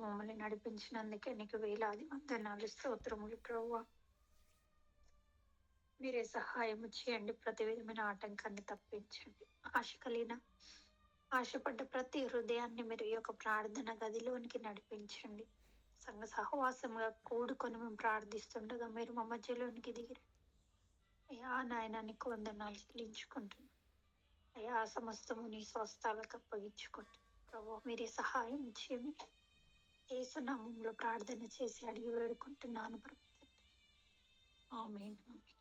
మమ్మల్ని నడిపించినందుకే నీకు వేలాది వందనాలు, స్తోత్రములు ప్రభువా. మీరే సహాయం చేయండి, ప్రతి విధమైన ఆటంకాన్ని తప్పించండి. ఆశ కలిగిన ఆశపడ్డ ప్రతి హృదయాన్ని మీరు ఈ యొక్క ప్రార్థన గదిలోనికి నడిపించండి. సంఘ సహవాసంగా కూడుకొని మేము ప్రార్థిస్తుండగా మీరు మా మధ్యలోనికి దిగిరి. అయ్యా నాయన నీకు వందనాలు చెల్లించుకుంటున్నాను. అయ్యా సమస్తము నీ స్వస్థాలకు అప్పగించుకుంటున్నాను. ప్రభు మీరే సహాయం చేయమి. ఏసునామంలో ప్రార్థన చేసి అడిగి వేడుకుంటున్నాను ప్రభు. ఆమేన్. ఆమేన్.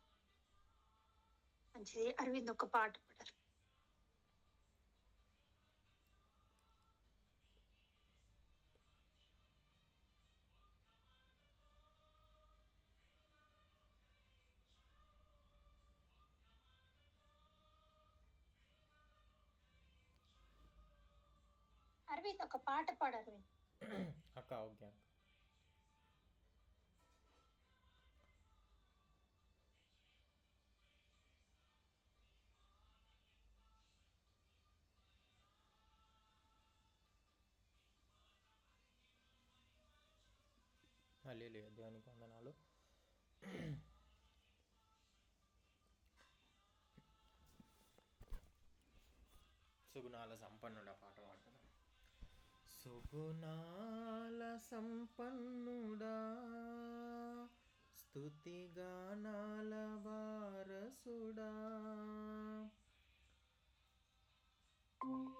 మంచిది. అరవింద్ ఒక పాట పాడరు. అరవింద్ ఒక పాట పాడు అరవింద్. అక్క ఓకే అక్క. హల్లెలూయా, దేవునికి వందనాలు. సుగుణాల సంపన్నుడా పాట పాడుతున్నా. సుగుణాల సంపన్నుడా, స్తుతిగానాల వారసుడా,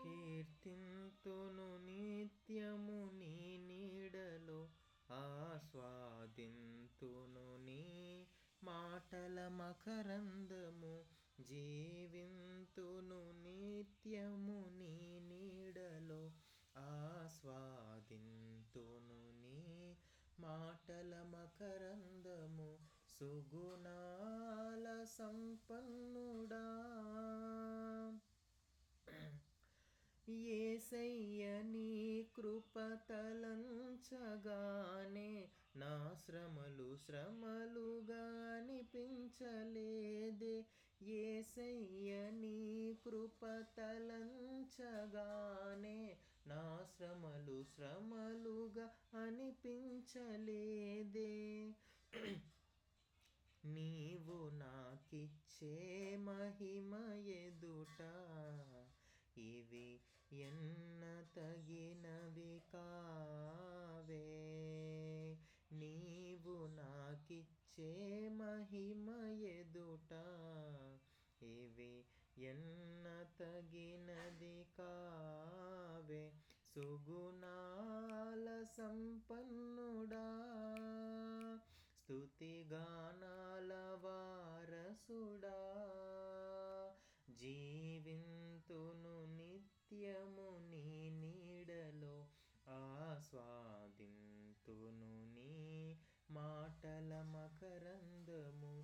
కీర్తింతును నిత్యము నీ నీడలో, ఆస్వాదింతును నీ మాటల మకరందము, జీవింతును నిత్యము నీ నీడలో, ఆస్వాదింతును నీ మాటల మకరందము. సుగుణాల సంపన్నుడా, యేసయ్య నీ కృప తలంచగానే నా శ్రమలు శ్రమలుగా అనిపించలేదే. యేసయ్య నీ కృప తలంచగానే నా శ్రమలు శ్రమలుగా అనిపించలేదే. నీవు నాకిచ్చే మహిమ ఎదుట ఇవి ఎన్న తగినవి కావే. నీవు నాకిచ్చే మహిమ ఎదుట ఇవి ఎన్న తగినది కావే. సుగుణాల సంపన్నుడా, స్తుతిగానాల వారసుడా, జీవింతును నిత్యము నీ నీడలో, ఆస్వాదింతును నీ మాటల మకరందము,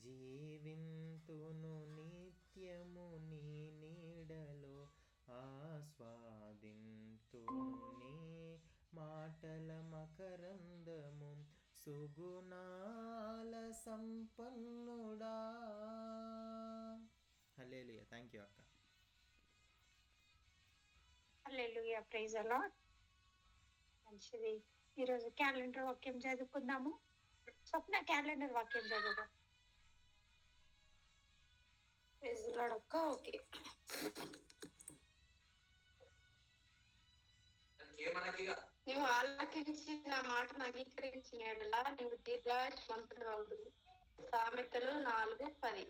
జీవింతును నిత్యము నీ నీడలో, ఆస్వాదింతును నీ మాటల మకరందము. సుగుణాల సంపన్నుడా. హల్లెలూయా. థ్యాంక్ యూ అక్క. హల్లెలూయా, ప్రైజ్ ది లార్డ్. మంచిది. ఈరోజు క్యాలెండర్ వాక్యం చదువుకుందాము. స్వప్న క్యాలెండర్ వాక్యం చదువుదాం. ప్రైజ్ ది లార్డ్ అక్క. ఓకే. నీవు ఆలకించి నా మాటను అంగీకరించిన యెడల నీవు దీర్ఘాయుష్మంతుడవు. సామెతలు 4:10.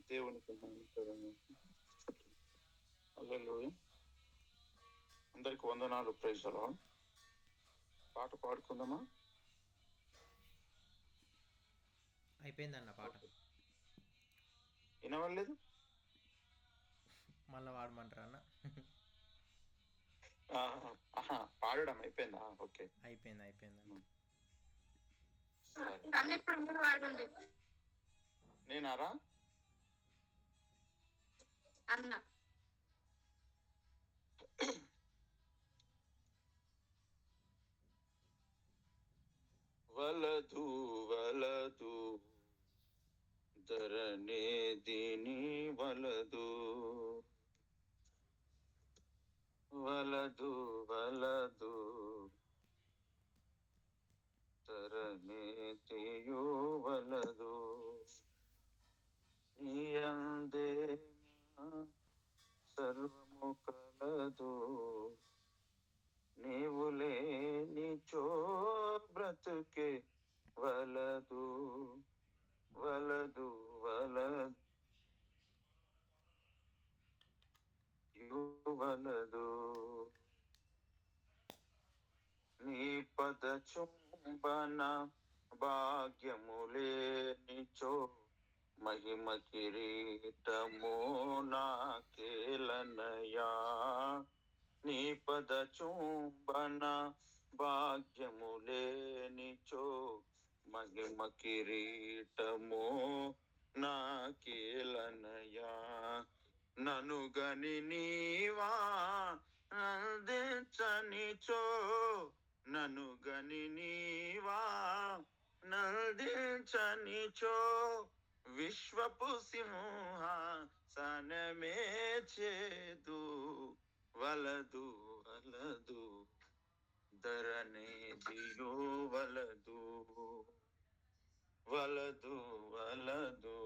దేవునికి హల్లెలూయా. అందరికి వందనాలు. Praise the Lord. పాట పాడుకుందామా? అయిపోయిందన్న పాట. వినవలేదు. మళ్ళీ వాడమంటారా అన్న? పాడడం అయిపోయిందా? ఓకే, అయిపోయింది అయిపోయింది. నేనారా అన్న వలదు వలదు ధరణే దీని వలదు, వలదు వలదు ధరణే తీయు వలదు. నీ అందే సర్వము కలదు, నీవు లేనిచో బ్రతుకే వలదు, వలదు వలదు వలదు. నీ పద చుంబన భాగ్యము లేనిచో మహిమ కిరీటము నాకేలనయా. నీ పద చుంబన భాగ్యము లేనిచో మహిమ కిరీటము నాకేలనయా. నను గని నీవా నందించనిచో, నను గని నీవా నందించనిచో విశ్వపు సింహాసనమే చేదు, వలదు వలదు ధరణే దియో వలదు, వలదు వలదు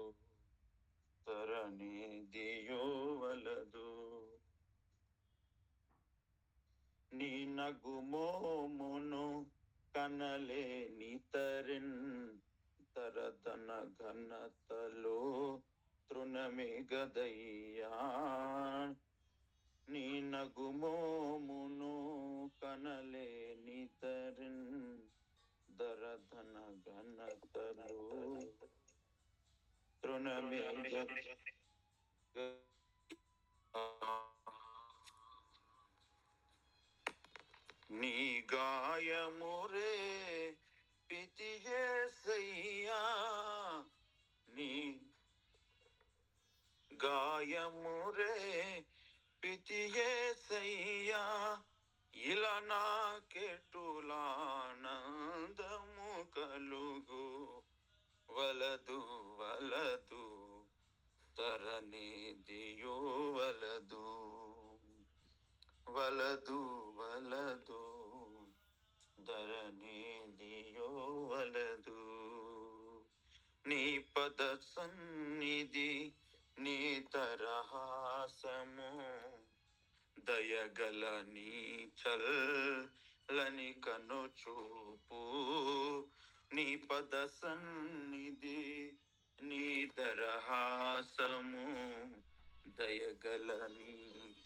ధరణే దియో వలదు. నీ నగుమోమును కనలేని తరిన్ తరతన ఘనతలో తృణమే గదయ్యా. నీ నగుమోమును కనలేని తరిన్ దరధన ఘనతలో తృణమే నీ గాయమురే పితియేసయ్యా, నీ గాయమురే పితియేసయ్యా. ఇలా నాకెటులానందము కలుగు, వలదు వలదు ధరణే దియో వలదు, వలదు వలదు ధరణే దియో వలదు. నీ పద సన్నిధి నీ తరహాసము దయగల నీ చల్లని కను చూపు. నీ పద సన్నిధి నీ దరహాసము దయగల నీ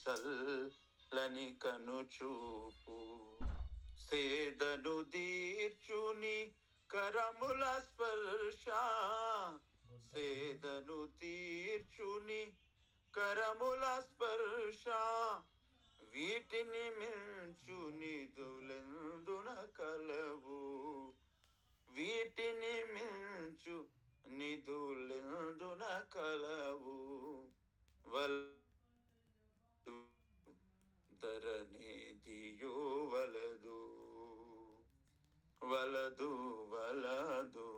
చల్లని కను చూపు. సేదను దీర్చుని కరముల స్పర్శ, సేదను తీర్చుని కరముల స్పర్శ. వీటిని మించు నిధులెందున కలవు, వీటిని మించు నిధులెందున కలవు. వలదు ధరణే దియో వలదు, వలదు వలదు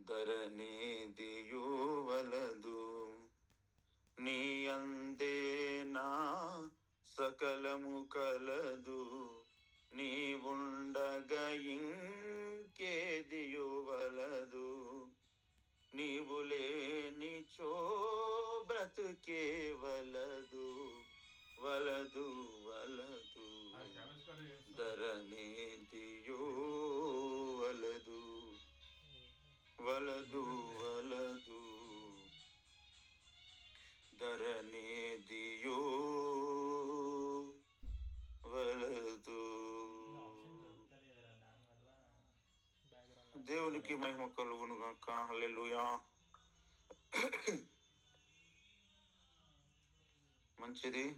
ధరణే దియో వలదు. నీ అందేనా సకలము కలదు, నీ ఉండగా ఇంకేదియో వలదు. నీవు లేనిచో బ్రతుకే దేవునికి మహిమ కలుగును గాక. హల్లెలూయా. మంచిది.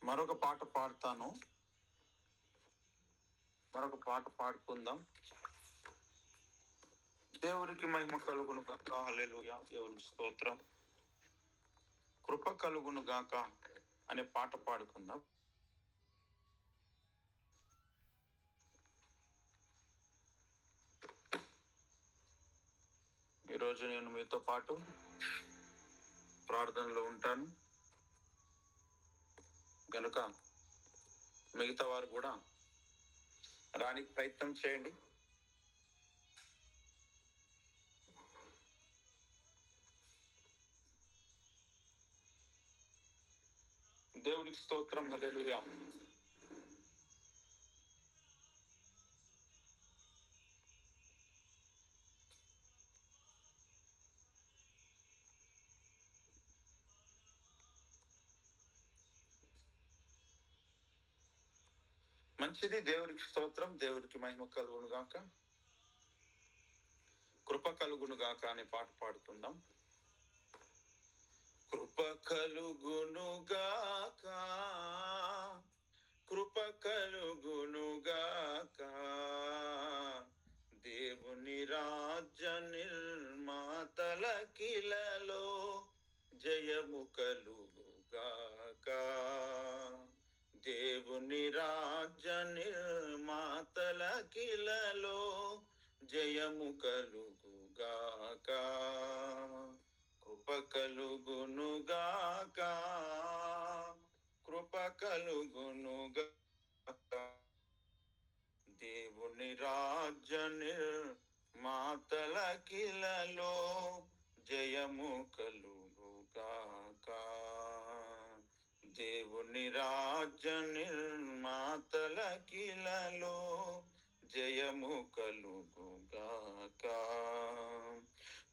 మరొక పాట పాడతాను. మరొక పాట పాడుకుందాం. దేవునికి మహిమ కలుగును గాక. హల్లెలూయా. దేవునికి స్తోత్రం. కృప కలుగును గాక అనే పాట పాడుకుందాం. ఈరోజు నేను మీతో పాటు ప్రార్థనలో ఉంటాను కనుక మిగతా వారు కూడా రానికి ప్రయత్నం చేయండి. దేవునికి స్తోత్రం. హల్లెలూయా. మంచిది. దేవునికి స్తోత్రం. దేవునికి మహిమ కలుగును గాక. కృప కలుగును గాక అనే పాట పాడుకుందాం. కృప కలుగును గాక, కృప కలుగును గాక, దేవుని రాజ్య నిర్మాతల కిలలో జయము కలుగు గాక. దేవుని రాజ్య నిర్మాతల కిలలో జయము కలుగు గాక. కృప కలుగును గాక, కృప కలుగును గాక, దేవుని రాజ్య నిర్మాతల కిలలో జయము కలుగు గాక. దేవుని రాజ్య నిర్మాతల కిలలో జయము కలుగు గాక.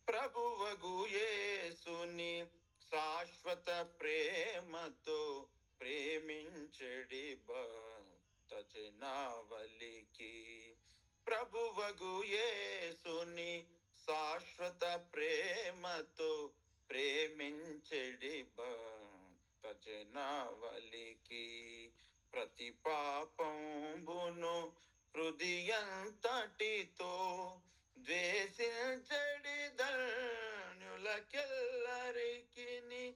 ప్రభువగు యేసుని శాశ్వత ప్రేమతో ప్రేమించడి భక్త జనావళికి, ప్రభువగు యేసుని శాశ్వత ప్రేమతో ప్రేమించడి భక్త జనావళికి, ప్రతి పాపంబును హృదయంతటితో ద్వేషించడి ధన్యులకెల్లరికిని,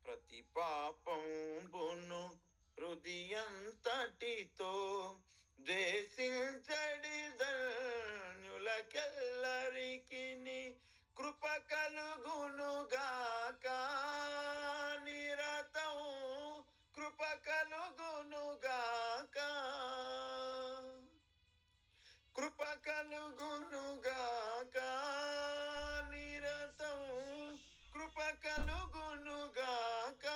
ప్రతి పాపంబును హృదయంతటితో ద్వేషించడి ధన్యులకెల్లరికిని, కృప కలుగును గాక నిరతం, కృప కలుగును గాక, కృప కలుగును గాక నిరతం, కృప కలుగును గాక,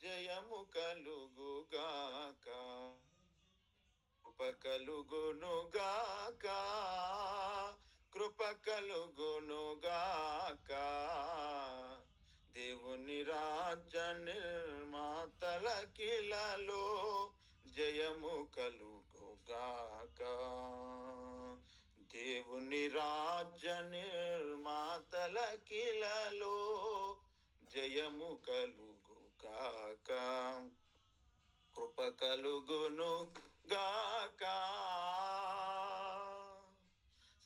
జయము కలుగు గాక. కృప కలుగును గాక, కృప కలుగును గాక, దేవుని రాజ్య నిర్మాతల కిలలో జయము కలుగు గాక. దేవుని రాజ్య నిర్మాతల కిలలో జయము కలుగు గాక. కృప కలుగును గాక.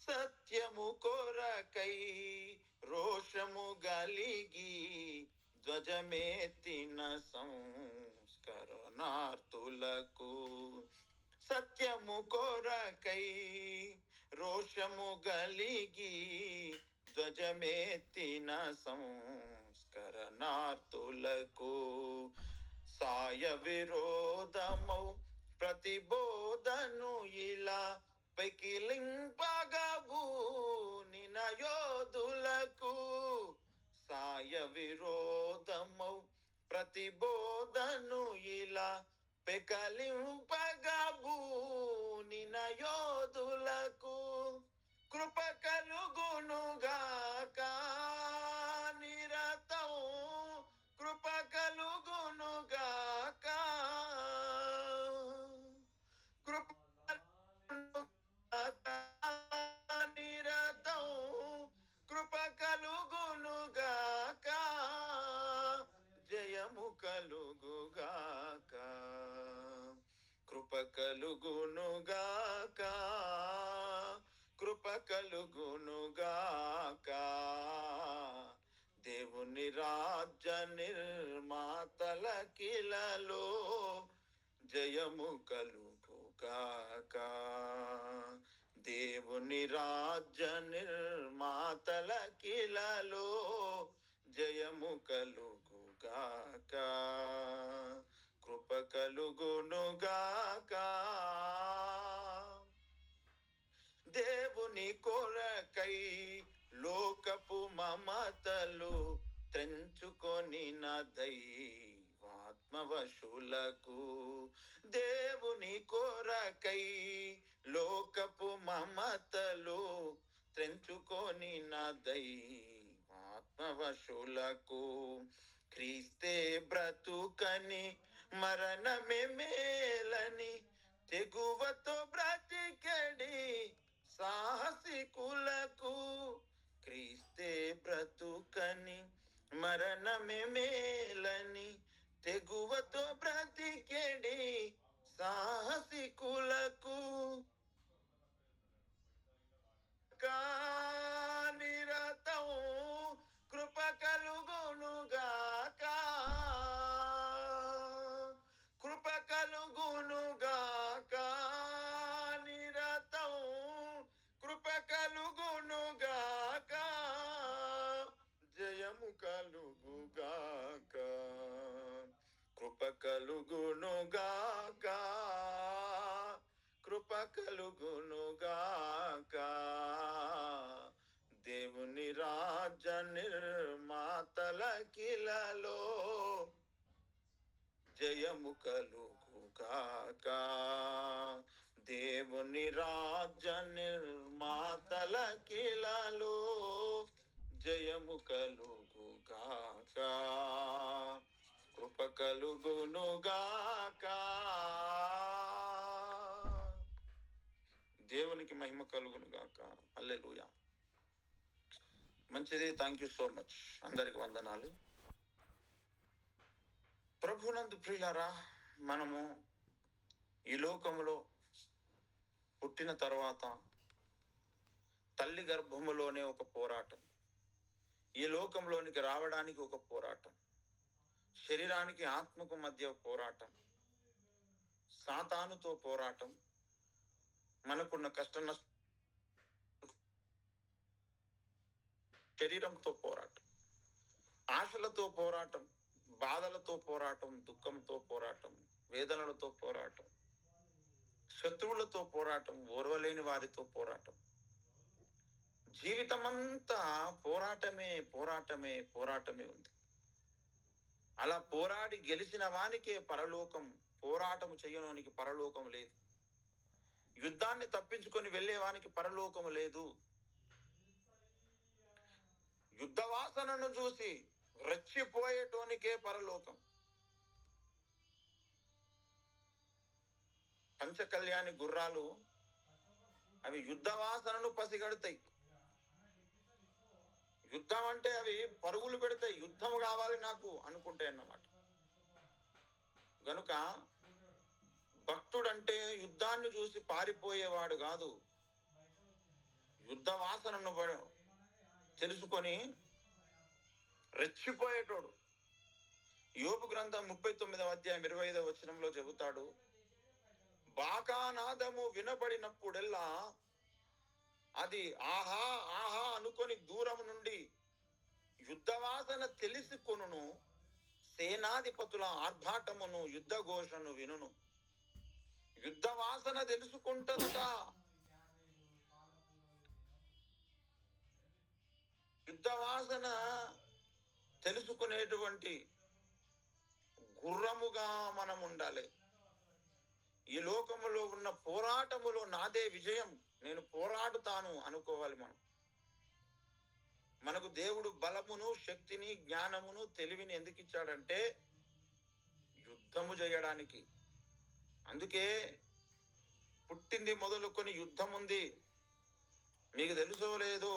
సత్యము కొరకై రోషము గలిగి ధ్వజమెత్తిన సంస్కరణార్థులకు, సత్యము కొరకై రోషము గలిగి ధ్వజమెత్తిన సంస్కరణార్థులకు, సాయ విరోధమౌ ప్రతిబోధను ఇలా పెకిలింపగబూ నిన యోధులకు, సాయ విరోధమౌ ప్రతిబోధను ఇలా పెకలింపగబూ నిన యోధులకు, కృప కలుగునుగాక నిరతం కృప కలుగునుగాక కృప కలుగునుగాక నిరతం కృప కలుగునుగాక జయము కలుగుగాక కృప కలుగునుగాక కృప కలుగునుగాక దేవుని రాజ్య నిర్మాతల కిలలో జయము కలుగుగాక దేవుని రాజ్య నిర్మాతల కిలలో జయము కలుగుగాక కృప కలుగునుగాక దేవుని కొరకై లోకపు మమతలు తెంచుకొని దైవాత్మవశులకు దేవుని కొరకై లోకపు మమతలు తెంచుకొని దైవాత్మవశులకు క్రీస్తే బ్రతుకని మరణమే మేలని తెగువతో బ్రతికడి సాహసికులకు క్రీస్తే బ్రతుకని మరణమే మేలని తెగువతో బ్రతికెడి సాహసికులకు నిరతం కృప కలుగునుగాక కృప కలుగునుగాక నిరతం కృప కలుగునుగాక జయము కలుగుగాక కృప కలుగునుగాక కృప కలుగునుగాక దేవుని రాజ్య నిర్మాతల కిలలో జయము కలుగుగాక దేవుని రాజ్య నిర్మాతల కిలలో జయము కలుగుగాక కృప కలుగునుగాక దేవునికి మహిమ కలుగునుగాక హల్లెలూయా. మంచిది. Thank you so much. అందరికి వందనాలు. ప్రభునందు ప్రియులారా, మనము ఈ లోకములో పుట్టిన తర్వాత తల్లి గర్భములోనే ఒక పోరాటం, ఈ లోకంలోనికి రావడానికి ఒక పోరాటం, శరీరానికి ఆత్మకు మధ్య పోరాటం, సాతానుతో పోరాటం, మనకున్న కష్ట నష్ట శరీరంతో పోరాటం, ఆశలతో పోరాటం, బాధలతో పోరాటం, దుఃఖంతో పోరాటం, వేదనలతో పోరాటం, శత్రువులతో పోరాటం, ఓర్వలేని వారితో పోరాటం. జీవితమంతా పోరాటమే పోరాటమే పోరాటమే ఉంది. అలా పోరాడి గెలిచిన వానికే పరలోకం, పోరాటం చేయడానికి పరలోకం లేదు. యుద్ధాన్ని తప్పించుకొని వెళ్ళేవానికి పరలోకం లేదు. యుద్ధ వాసనను చూసి రెచ్చిపోయేటోనికే పరలోకం. పంచకళ్యాణి గుర్రాలు అవి యుద్ధ వాసనను పసిగడతాయి. యుద్ధం అంటే అవి పరుగులు పెడతాయి, యుద్ధం కావాలి నాకు అనుకుంటాయి అన్నమాట. గనుక భక్తుడంటే యుద్ధాన్ని చూసి పారిపోయేవాడు కాదు, యుద్ధ వాసనను తెలుసుకొని రెచ్చిపోయేటోడు. యోబు గ్రంథం 39వ అధ్యాయం 25వ వచనంలో చెబుతాడు, బాకానాదము వినబడినప్పుడెల్లా అది ఆహా ఆహా అనుకొని దూరం నుండి యుద్ధవాసన తెలిసికొనును, సేనాధిపతుల ఆర్భాటమును యుద్ధ ఘోషను వినును. యుద్ధ వాసన తెలుసుకుంటుందట. యుద్ధ వాసన తెలుసుకునేటువంటి గుర్రముగా మనం ఉండాలి. ఈ లోకములో ఉన్న పోరాటములో నాదే విజయం, నేను పోరాడుతాను అనుకోవాలి మనం. మనకు దేవుడు బలమును, శక్తిని, జ్ఞానమును, తెలివిని ఎందుకు ఇచ్చాడంటే యుద్ధము చేయడానికి. అందుకే పుట్టింది మొదలుకొని యుద్ధం ఉంది. మీకు తెలుసో లేదో,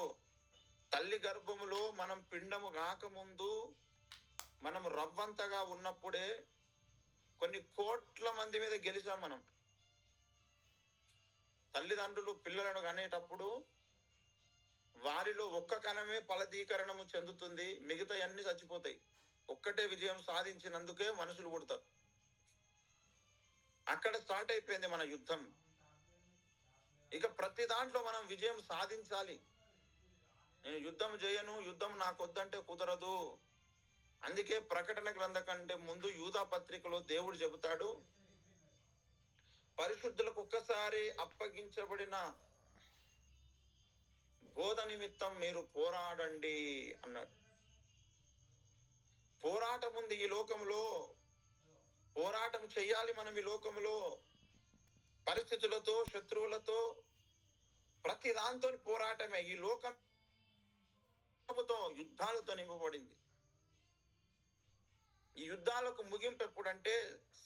తల్లి గర్భములో మనం పిండము కాకముందు మనం రవ్వంతగా ఉన్నప్పుడే కొన్ని కోట్ల మంది మీద గెలిచాం మనం. తల్లిదండ్రులు పిల్లలను కనేటప్పుడు వారిలో ఒక్క కణమే ఫలదీకరణము చెందుతుంది, మిగతా అన్ని చచ్చిపోతాయి. ఒక్కటే విజయం సాధించినందుకే మనుషులు పుడతారు. అక్కడ స్టార్ట్ అయిపోయింది మన యుద్ధం. ఇక ప్రతి దాంట్లో మనం విజయం సాధించాలి. నేను యుద్ధం చేయను, యుద్ధం నాకు వద్దంటే కుదరదు. అందుకే ప్రకటన గ్రంథం కంటే ముందు యూదా పత్రికలో దేవుడు చెబుతాడు, పరిశుద్ధులకు ఒక్కసారి అప్పగించబడిన బోధ నిమిత్తం మీరు పోరాడండి అన్నాడు. పోరాటం ఉంది ఈ లోకంలో, పోరాటం చెయ్యాలి మనం ఈ లోకంలో. పరిస్థితులతో, శత్రువులతో, ప్రతి దాంతో పోరాటమే. ఈ లోకంతో యుద్ధాలతో నింపబడింది. ఈ యుద్ధాలకు ముగింపు ఎప్పుడంటే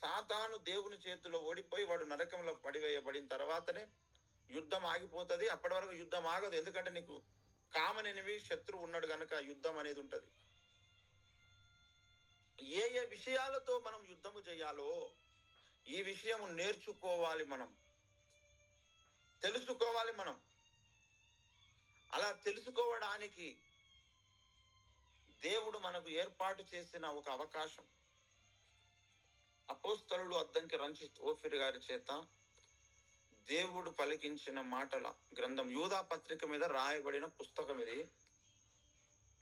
సాతాను దేవుని చేతిలో ఓడిపోయి వాడు నరకంలో పడివేయబడిన తర్వాతనే యుద్ధం ఆగిపోతుంది. అప్పటి వరకు యుద్ధం ఆగదు. ఎందుకంటే నీకు కామన్ ఎనిమి శత్రువు ఉన్నాడు కనుక యుద్ధం అనేది ఉంటది. ఏ ఏ విషయాలతో మనం యుద్ధము చేయాలో ఈ విషయం నేర్చుకోవాలి, మనం తెలుసుకోవాలి. మనం అలా తెలుసుకోవడానికి దేవుడు మనకు ఏర్పాటు చేసిన ఒక అవకాశం. అపోస్తలుడు అద్దంకి రంజిత్ ఓఫిర్ గారి చేత దేవుడు పలికించిన మాటల గ్రంథం, యూదా పత్రిక మీద రాయబడిన పుస్తకం ఇది.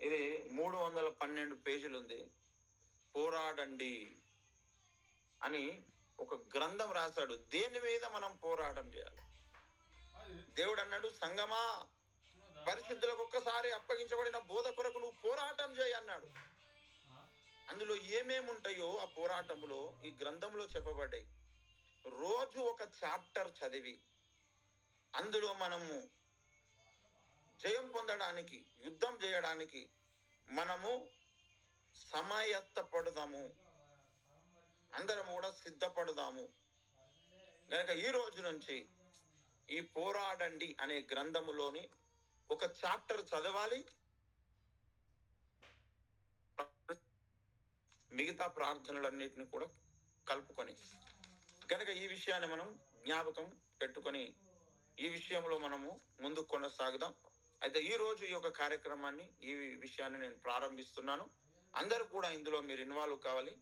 ఇది 312 పేజీలు ఉంది. పోరాడండి అని ఒక గ్రంథం రాశాడు. దేని మీద మనం పోరాటం చేయాలి? దేవుడు అన్నాడు, సంగమా, పరిశుద్ధులకు ఒక్కసారి అప్పగించబడిన బోధ కొరకు నువ్వు పోరాటం చేయి అన్నాడు. అందులో ఏమేమి ఉంటాయో ఆ పోరాటంలో ఈ గ్రంథంలో చెప్పబడ్డాయి. రోజు ఒక చాప్టర్ చదివి అందులో మనము జయం పొందడానికి, యుద్ధం చేయడానికి మనము సమాయత్తపడదాము, అందరం కూడా సిద్ధపడదాము. కనుక ఈ రోజు నుంచి ఈ పోరాడండి అనే గ్రంథములోని ఒక చాప్టర్ చదవాలి, మిగతా ప్రార్థనలన్నిటిని కూడా కలుపుకొని. కనుక ఈ విషయాన్ని మనం జ్ఞాపకం పెట్టుకొని ఈ విషయంలో మనము ముందుకు కొనసాగుదాం. అయితే ఈ రోజు ఈ యొక్క కార్యక్రమాన్ని, ఈ విషయాన్ని నేను ప్రారంభిస్తున్నాను. అందరూ కూడా ఇందులో మీరు ఇన్వాల్వ్ కావాలి.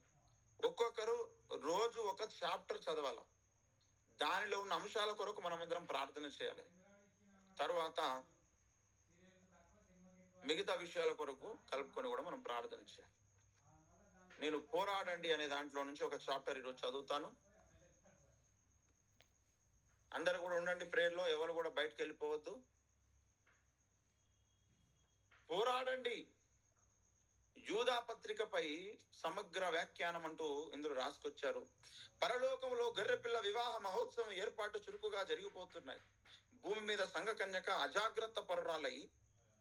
ఒక్కొక్కరు రోజు ఒక చాప్టర్ చదవాలి. దానిలో ఉన్న అంశాల కొరకు మనమందరం ప్రార్థన చేయాలి. తర్వాత మిగతా విషయాల కొరకు కలుపుకొని కూడా మనం ప్రార్థన చేయాలి. నేను పోరాడండి అనే దాంట్లో నుంచి ఒక చాప్టర్ ఈరోజు చదువుతాను. అందరూ కూడా ఉండండి ప్రేయర్లో, ఎవరు కూడా బయటకు వెళ్ళిపోవద్దు. పోరాడండి. యూదా పత్రికపై సమగ్ర వ్యాఖ్యానం అంటూ ఇందులో రాసుకొచ్చారు. పరలోకంలో గొర్రెపిల్ల వివాహ మహోత్సవం ఏర్పాటు చురుకుగా జరిగిపోతున్నాయి. భూమి మీద సంఘ కన్యక అజాగ్రత్త పరురాలై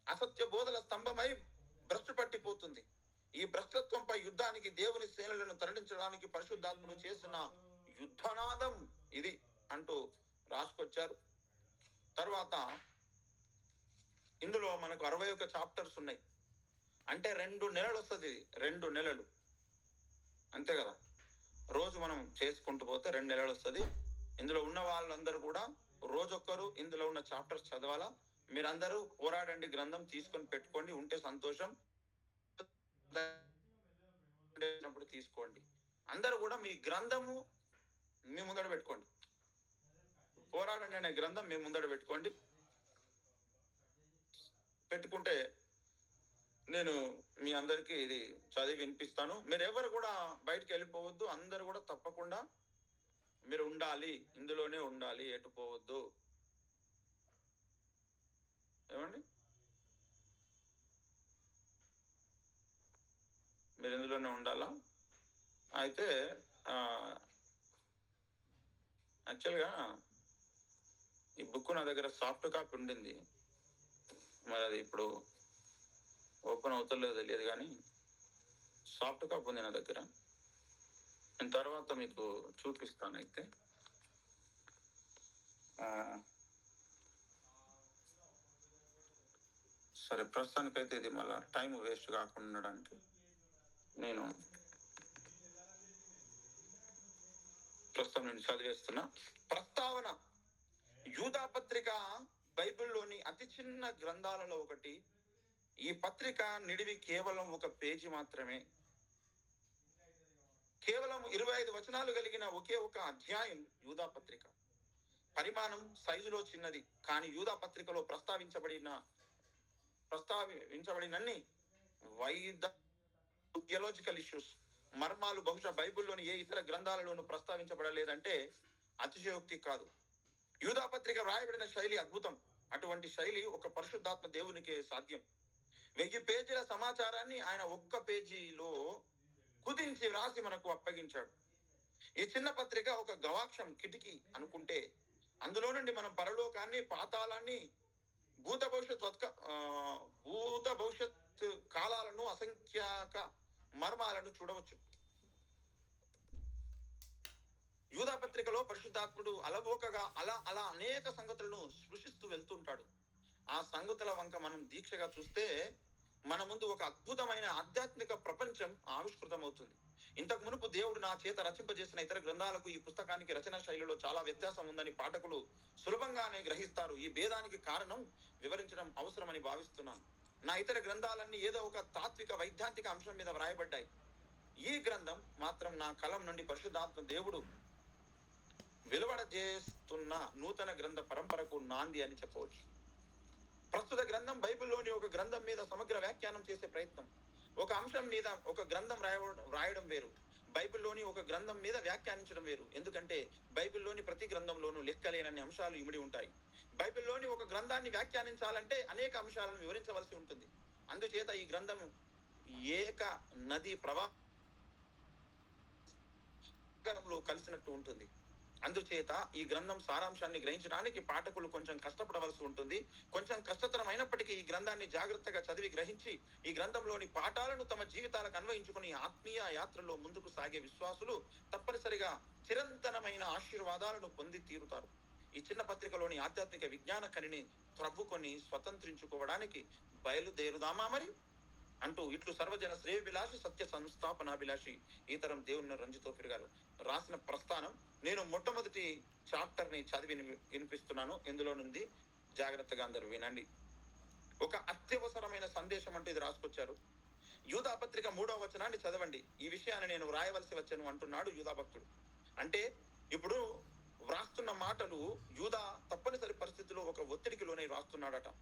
అసత్య బోధల స్తంభమై భ్రష్టు పట్టిపోతుంది. ఈ భ్రష్టత్వంపై యుద్ధానికి దేవుని సేనలను తరలించడానికి పరిశుద్ధాత్ముడు చేసిన యుద్ధనాదం ఇది అంటూ రాసుకొచ్చారు. తర్వాత ఇందులో మనకు 61 చాప్టర్స్ ఉన్నాయి. అంటే 2 నెలలు వస్తుంది. 2 నెలలు అంతే కదా. రోజు మనం చేసుకుంటూ పోతే 2 నెలలు వస్తుంది. ఇందులో ఉన్న వాళ్ళందరూ కూడా రోజొక్కరు ఇందులో ఉన్న చాప్టర్స్ చదవాలా. మీరందరూ పోరాడండి గ్రంథం తీసుకొని పెట్టుకోండి. ఉంటే సంతోషం, తీసుకోండి. అందరూ కూడా మీ గ్రంథము మీ ముందర పెట్టుకోండి. పోరాడండి అనే గ్రంథం మీ ముందర పెట్టుకోండి. పెట్టుకుంటే నేను మీ అందరికీ ఇది చదివి వినిపిస్తాను. మీరు ఎవరు కూడా బయటకు వెళ్ళిపోవద్దు. అందరూ కూడా తప్పకుండా మీరు ఉండాలి, ఇందులోనే ఉండాలి, ఎటు పోవద్దు. ఏమండి, మీరు ఇందులోనే ఉండాలా? అయితే యాక్చువల్గా ఈ బుక్ నా దగ్గర సాఫ్ట్ కాపీ ఉండింది, మరి అది ఇప్పుడు ఓపెన్ అవుతలేదో తెలియదు, కానీ సాఫ్ట్ కాపీ ఉంది నా దగ్గర. నేను తర్వాత మీకు చూపిస్తాను. అయితే సరే, ప్రస్తుతానికైతే ఇది మళ్ళీ టైం వేస్ట్ కాకుండా ఉండడానికి నేను చదివేస్తున్నా. ప్రస్తావన: యూదా పత్రిక బైబిల్లోని అతి చిన్న గ్రంథాలలో ఒకటి. ఈ పత్రిక నిడివి కేవలం ఒక పేజీ మాత్రమే. కేవలం 25 వచనాలు కలిగిన ఒకే ఒక అధ్యాయం యూదా పత్రిక. పరిమాణం సైజులో చిన్నది, కానీ యూదా పత్రికలో ప్రస్తావించబడినన్ని థియలాజికల్ ఇష్యూస్, మర్మాలు బహుశా బైబిల్లోని ఏ ఇతర గ్రంథాలలోనూ ప్రస్తావించబడలేదంటే అతిశయోక్తి కాదు. యూదా పత్రిక వ్రాయబడిన శైలి అద్భుతం. అటువంటి శైలి ఒక పరిశుద్ధాత్మ దేవునికే సాధ్యం. 1000 పేజీల సమాచారాన్ని ఆయన ఒక్క పేజీలో కుదించి రాసి మనకు అప్పగించాడు. ఈ చిన్న పత్రిక ఒక గవాక్షం, కిటికీ అనుకుంటే అందులో నుండి మనం పరలోకాన్ని, పాతాళాన్ని, భూత భవిష్యత్ కాలాలను, అసంఖ్యాక మర్మాలను చూడవచ్చు. యూదా పత్రికలో పరిశుద్ధాత్ముడు అలవోకగా అలా అనేక సంగతులను సృష్టిస్తూ వెళ్తుంటాడు. ఆ సంగతుల వంక మనం దీక్షగా చూస్తే మన ముందు ఒక అద్భుతమైన ఆధ్యాత్మిక ప్రపంచం ఆవిష్కృతమవుతుంది. ఇంతకు మునుపు దేవుడు నా చేత రచింపజేసిన ఇతర గ్రంథాలకు ఈ పుస్తకానికి రచన శైలిలో చాలా వ్యత్యాసం ఉందని పాఠకులు సులభంగానే గ్రహిస్తారు. ఈ భేదానికి కారణం వివరించడం అవసరమని భావిస్తున్నాను. నా ఇతర గ్రంథాలన్నీ ఏదో ఒక తాత్విక, వైద్యాంతిక అంశం మీద వ్రాయబడ్డాయి. ఈ గ్రంథం మాత్రం నా కలం నుండి పరిశుద్ధాత్మ దేవుడు వెలువడ చేస్తున్న నూతన గ్రంథ పరంపరకు నాంది అని చెప్పవచ్చు. ప్రస్తుత గ్రంథం బైబిల్లోని ఒక గ్రంథం మీద సమగ్ర వ్యాఖ్యానం చేసే ప్రయత్నం. ఒక అంశం మీద ఒక గ్రంథం రాయడం వేరు, బైబిల్లోని ఒక గ్రంథం మీద వ్యాఖ్యానించడం వేరు. ఎందుకంటే బైబిల్లోని ప్రతి గ్రంథంలోనూ లెక్కలేనన్ని అంశాలు ఇమిడి ఉంటాయి. బైబిల్లోని ఒక గ్రంథాన్ని వ్యాఖ్యానించాలంటే అనేక అంశాలను వివరించవలసి ఉంటుంది. అందుచేత ఈ గ్రంథం ఏక నది ప్రవాహంలో కలిసినట్టు ఉంటుంది. అందుచేత ఈ గ్రంథం సారాంశాన్ని గ్రహించడానికి పాఠకులు కొంచెం కష్టపడవలసి ఉంటుంది. కొంచెం కష్టతరం అయినప్పటికీ ఈ గ్రంథాన్ని జాగ్రత్తగా చదివి గ్రహించి ఈ గ్రంథంలోని పాఠాలను తమ జీవితాలకు అన్వయించుకుని ఆత్మీయ యాత్రలో ముందుకు సాగే విశ్వాసులు తప్పనిసరిగా చిరంతనమైన ఆశీర్వాదాలను పొంది తీరుతారు. ఈ చిన్న పత్రికలోని ఆధ్యాత్మిక విజ్ఞాన కనిని త్రవ్వుకొని స్వతంత్రించుకోవడానికి బయలుదేరుదామా మరి అంటూ ఇట్లు సర్వజన శ్రేయభిలాషి, సత్య సంస్థాపనాభిలాషి ఈతరం దేవుని రంజితోఫిర్ గారు రాసిన ప్రస్థానం. నేను మొట్టమొదటి చాప్టర్ ని చదివి వినిపిస్తున్నాను. ఇందులో నుండి జాగ్రత్తగా అందరూ వినండి. ఒక అత్యవసరమైన సందేశం అంటూ ఇది రాసుకొచ్చారు. యూదా పత్రిక 3వ వచనాన్ని చదవండి. ఈ విషయాన్ని నేను వ్రాయవలసి వచ్చాను అంటున్నాడు యూదా భక్తుడు. అంటే ఇప్పుడు వ్రాస్తున్న మాటలు యూదా తప్పనిసరి పరిస్థితిలో ఒక ఒత్తిడికి లోనే వ్రాస్తున్నాడు.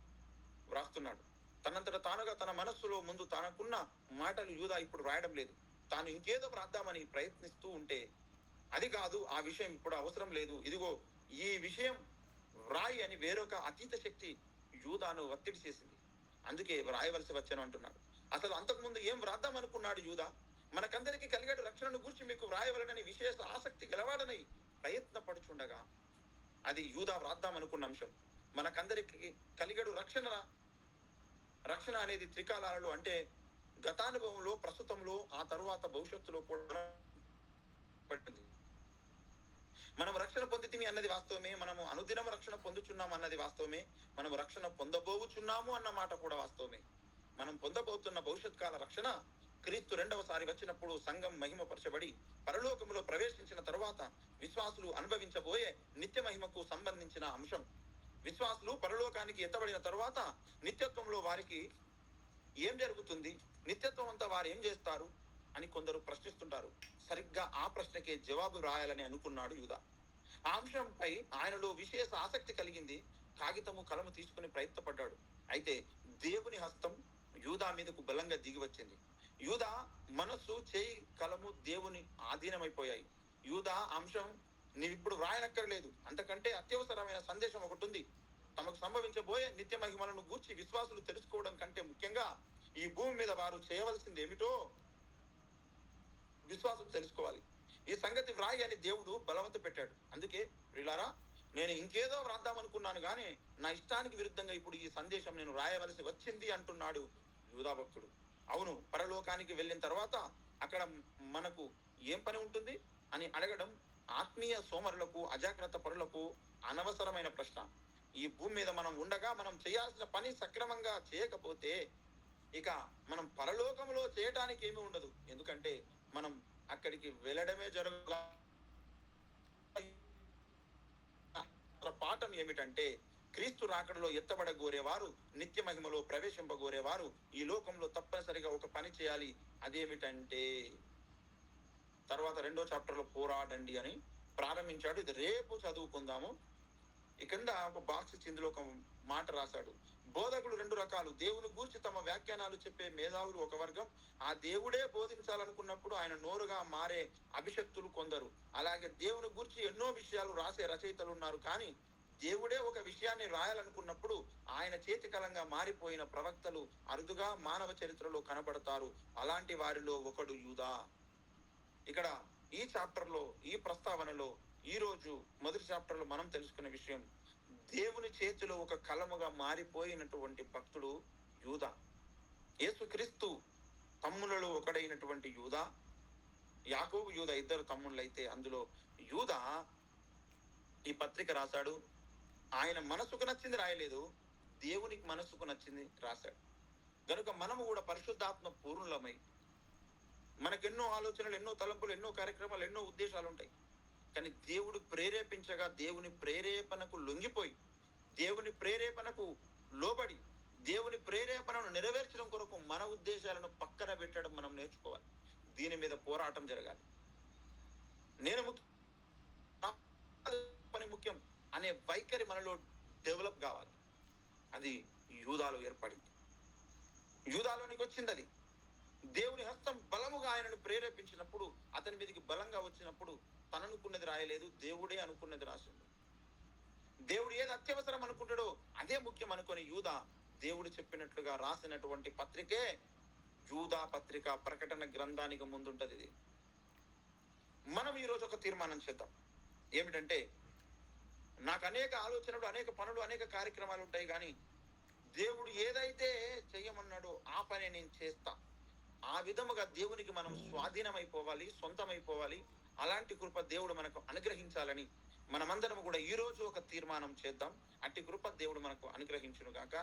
తనంతట తానుగా తన మనస్సులో ముందు తనకున్న మాటలు యూదా ఇప్పుడు రాయడం లేదు. తాను ఇంకేదో వ్రాద్దామని ప్రయత్నిస్తూ ఉంటే అది కాదు, ఆ విషయం ఇప్పుడు అవసరం లేదు, ఇదిగో ఈ విషయం వ్రాయి అని వేరొక అతీత శక్తి యూదాను ఒత్తిడి చేసింది. అందుకే వ్రాయవలసి వచ్చాను అంటున్నాడు. అసలు అంతకుముందు ఏం వ్రాద్దాం అనుకున్నాడు యూదా? మనకందరికి కలిగేడు రక్షణను గురించి మీకు వ్రాయవలనని విశేష ఆసక్తి గలవాడని ప్రయత్న పడుచుండగా అది యూదా వ్రాద్దాం అనుకున్న అంశం. మనకందరికి కలిగేడు రక్షణ అనేది త్రికాలాలలో, అంటే గతానుభవంలో, ప్రస్తుతంలో, ఆ తరువాత భవిష్యత్తులో కూడా పట్టింది. మనం రక్షణ పొందితిమి అన్నది వాస్తవమే, మనము అనుదినం రక్షణ పొందుచున్నాము అన్నది వాస్తవమే, మనం రక్షణ పొందబోచున్నాము అన్న మాట కూడా వాస్తవమే. మనం పొందబోతున్న భవిష్యత్ కాల రక్షణ క్రీస్తు రెండవసారి వచ్చినప్పుడు సంఘం మహిమపరచబడి పరలోకములో ప్రవేశించిన తరువాత విశ్వాసులు అనుభవించబోయే నిత్య మహిమకు సంబంధించిన అంశం. విశ్వాసులు పరలోకానికి ఎత్తబడిన తరువాత నిత్యత్వంలో వారికి ఏం జరుగుతుంది, నిత్యత్వం అంతా వారు ఏం చేస్తారు అని కొందరు ప్రశ్నిస్తుంటారు. సరిగ్గా ఆ ప్రశ్నకే జవాబు రాయాలని అనుకున్నాడు యూదా. ఆ అంశంపై ఆయనలో విశేష ఆసక్తి కలిగింది. కాగితము, కలము తీసుకుని ప్రయత్నపడ్డాడు. అయితే దేవుని హస్తం యూదా మీదకు బలంగా దిగి వచ్చింది. యూదా మనస్సు, చేయి, కలము దేవుని ఆధీనమైపోయాయి. యూదా అంశం నీవిప్పుడు వ్రాయనక్కర్లేదు, అంతకంటే అత్యవసరమైన సందేశం ఒకటి ఉంది. తమకు సంభవించబోయే నిత్య మహిమలను గూర్చి విశ్వాసులు తెలుసుకోవడం కంటే ముఖ్యంగా ఈ భూమి మీద వారు చేయవలసింది ఏమిటో విశ్వాసం తెలుసుకోవాలి. ఈ సంగతి వ్రాయి అని దేవుడు బలవంత పెట్టాడు. అందుకే ప్రియులారా, నేను ఇంకేదో వ్రాద్దాం అనుకున్నాను కానీ నా ఇష్టానికి విరుద్ధంగా ఇప్పుడు ఈ సందేశం నేను రాయవలసి వచ్చింది అంటున్నాడు యూదా భక్తుడు. అవును, పరలోకానికి వెళ్ళిన తర్వాత అక్కడ మనకు ఏం పని ఉంటుంది అని అడగడం ఆత్మీయ సోమరులకు, అజాగ్రత్త పరులకు అనవసరమైన ప్రశ్న. ఈ భూమి మీద మనం ఉండగా మనం చేయాల్సిన పని సక్రమంగా చేయకపోతే ఇక మనం పరలోకంలో చేయటానికి ఏమీ ఉండదు. ఎందుకంటే మనం అక్కడికి వెళ్ళడమే జరగ. పాఠం ఏమిటంటే క్రీస్తు రాకడలో ఎత్తబడగోరేవారు, నిత్య మహిమలో ప్రవేశింపగోరేవారు ఈ లోకంలో తప్పనిసరిగా ఒక పని చేయాలి. అదేమిటంటే తర్వాత 2వ చాప్టర్లో పోరాడండి అని ప్రారంభించాడు. ఇది రేపు చదువుకుందాము. ఈ కింద ఒక బాక్స్ ఇచ్చి ఇందులో ఒక మాట రాశాడు. బోధకులు 2 రకాలు. దేవుని గూర్చి తమ వ్యాఖ్యానాలు చెప్పే మేధావులు ఒక వర్గం, ఆ దేవుడే బోధించాలనుకున్నప్పుడు ఆయన నోరుగా మారే అభిషక్తులు కొందరు. అలాగే దేవుని గూర్చి ఎన్నో విషయాలు రాసే రచయితలు ఉన్నారు. కానీ దేవుడే ఒక విషయాన్ని రాయాలనుకున్నప్పుడు ఆయన చేతికలంగా మారిపోయిన ప్రవక్తలు అరుదుగా మానవ చరిత్రలో కనబడతారు. అలాంటి వారిలో ఒకడు యూదా. ఇక్కడ ఈ చాప్టర్లో, ఈ ప్రస్తావనలో ఈ రోజు మొదటి చాప్టర్లో మనం తెలుసుకునే విషయం, దేవుని చేతిలో ఒక కలముగా మారిపోయినటువంటి భక్తుడు యూదా. యేసుక్రీస్తు తమ్ములలో ఒకడైనటువంటి యూదా, యాకోబు యూదా ఇద్దరు తమ్ముళ్ళైతే అందులో యూదా ఈ పత్రిక రాశాడు. ఆయన మనసుకు నచ్చింది రాయలేదు, దేవునికి మనసుకు నచ్చింది రాశాడు. కనుక మనము కూడా పరిశుద్ధాత్మ పూర్ణులమై, మనకెన్నో ఆలోచనలు, ఎన్నో తలంపులు, ఎన్నో కార్యక్రమాలు, ఎన్నో ఉద్దేశాలు ఉంటాయి. కానీ దేవుడు ప్రేరేపించగా దేవుని ప్రేరేపణకు లొంగిపోయి, దేవుని ప్రేరేపణకు లోబడి, దేవుని ప్రేరేపణను నెరవేర్చడం కొరకు మన ఉద్దేశాలను పక్కన పెట్టడం మనం నేర్చుకోవాలి. దీని మీద పోరాటం జరగాలి. నేను పని ముఖ్యం అనే వైఖరి మనలో డెవలప్ కావాలి. అది యూదాలో ఏర్పడింది, యూదాలోనికి వచ్చింది. అది దేవుని హస్తం బలముగా ఆయనను ప్రేరేపించినప్పుడు, అతని మీదకి బలంగా వచ్చినప్పుడు తను అనుకున్నది రాయలేదు, దేవుడే అనుకున్నది రాసిండు. దేవుడు ఏది అత్యవసరం అనుకుంటాడో అదే ముఖ్యం అనుకుని యూదా దేవుడు చెప్పినట్లుగా రాసినటువంటి పత్రికే యూదా పత్రిక. ప్రకటన గ్రంథానికి ముందుంటది ఇది. మనం ఈరోజు ఒక తీర్మానం చేద్దాం. ఏమిటంటే, నాకు అనేక ఆలోచనలు, అనేక పనులు, అనేక కార్యక్రమాలు ఉంటాయి, కానీ దేవుడు ఏదైతే చెయ్యమన్నాడో ఆ పని నేను చేస్తా. ఆ విధముగా దేవునికి మనం స్వాధీనమైపోవాలి, సొంతమైపోవాలి. అలాంటి కృప దేవుడు మనకు అనుగ్రహించాలని మనమందరం కూడా ఈ రోజు ఒక తీర్మానం చేద్దాం. అట్టి కృప దేవుడు మనకు అనుగ్రహించును గాక.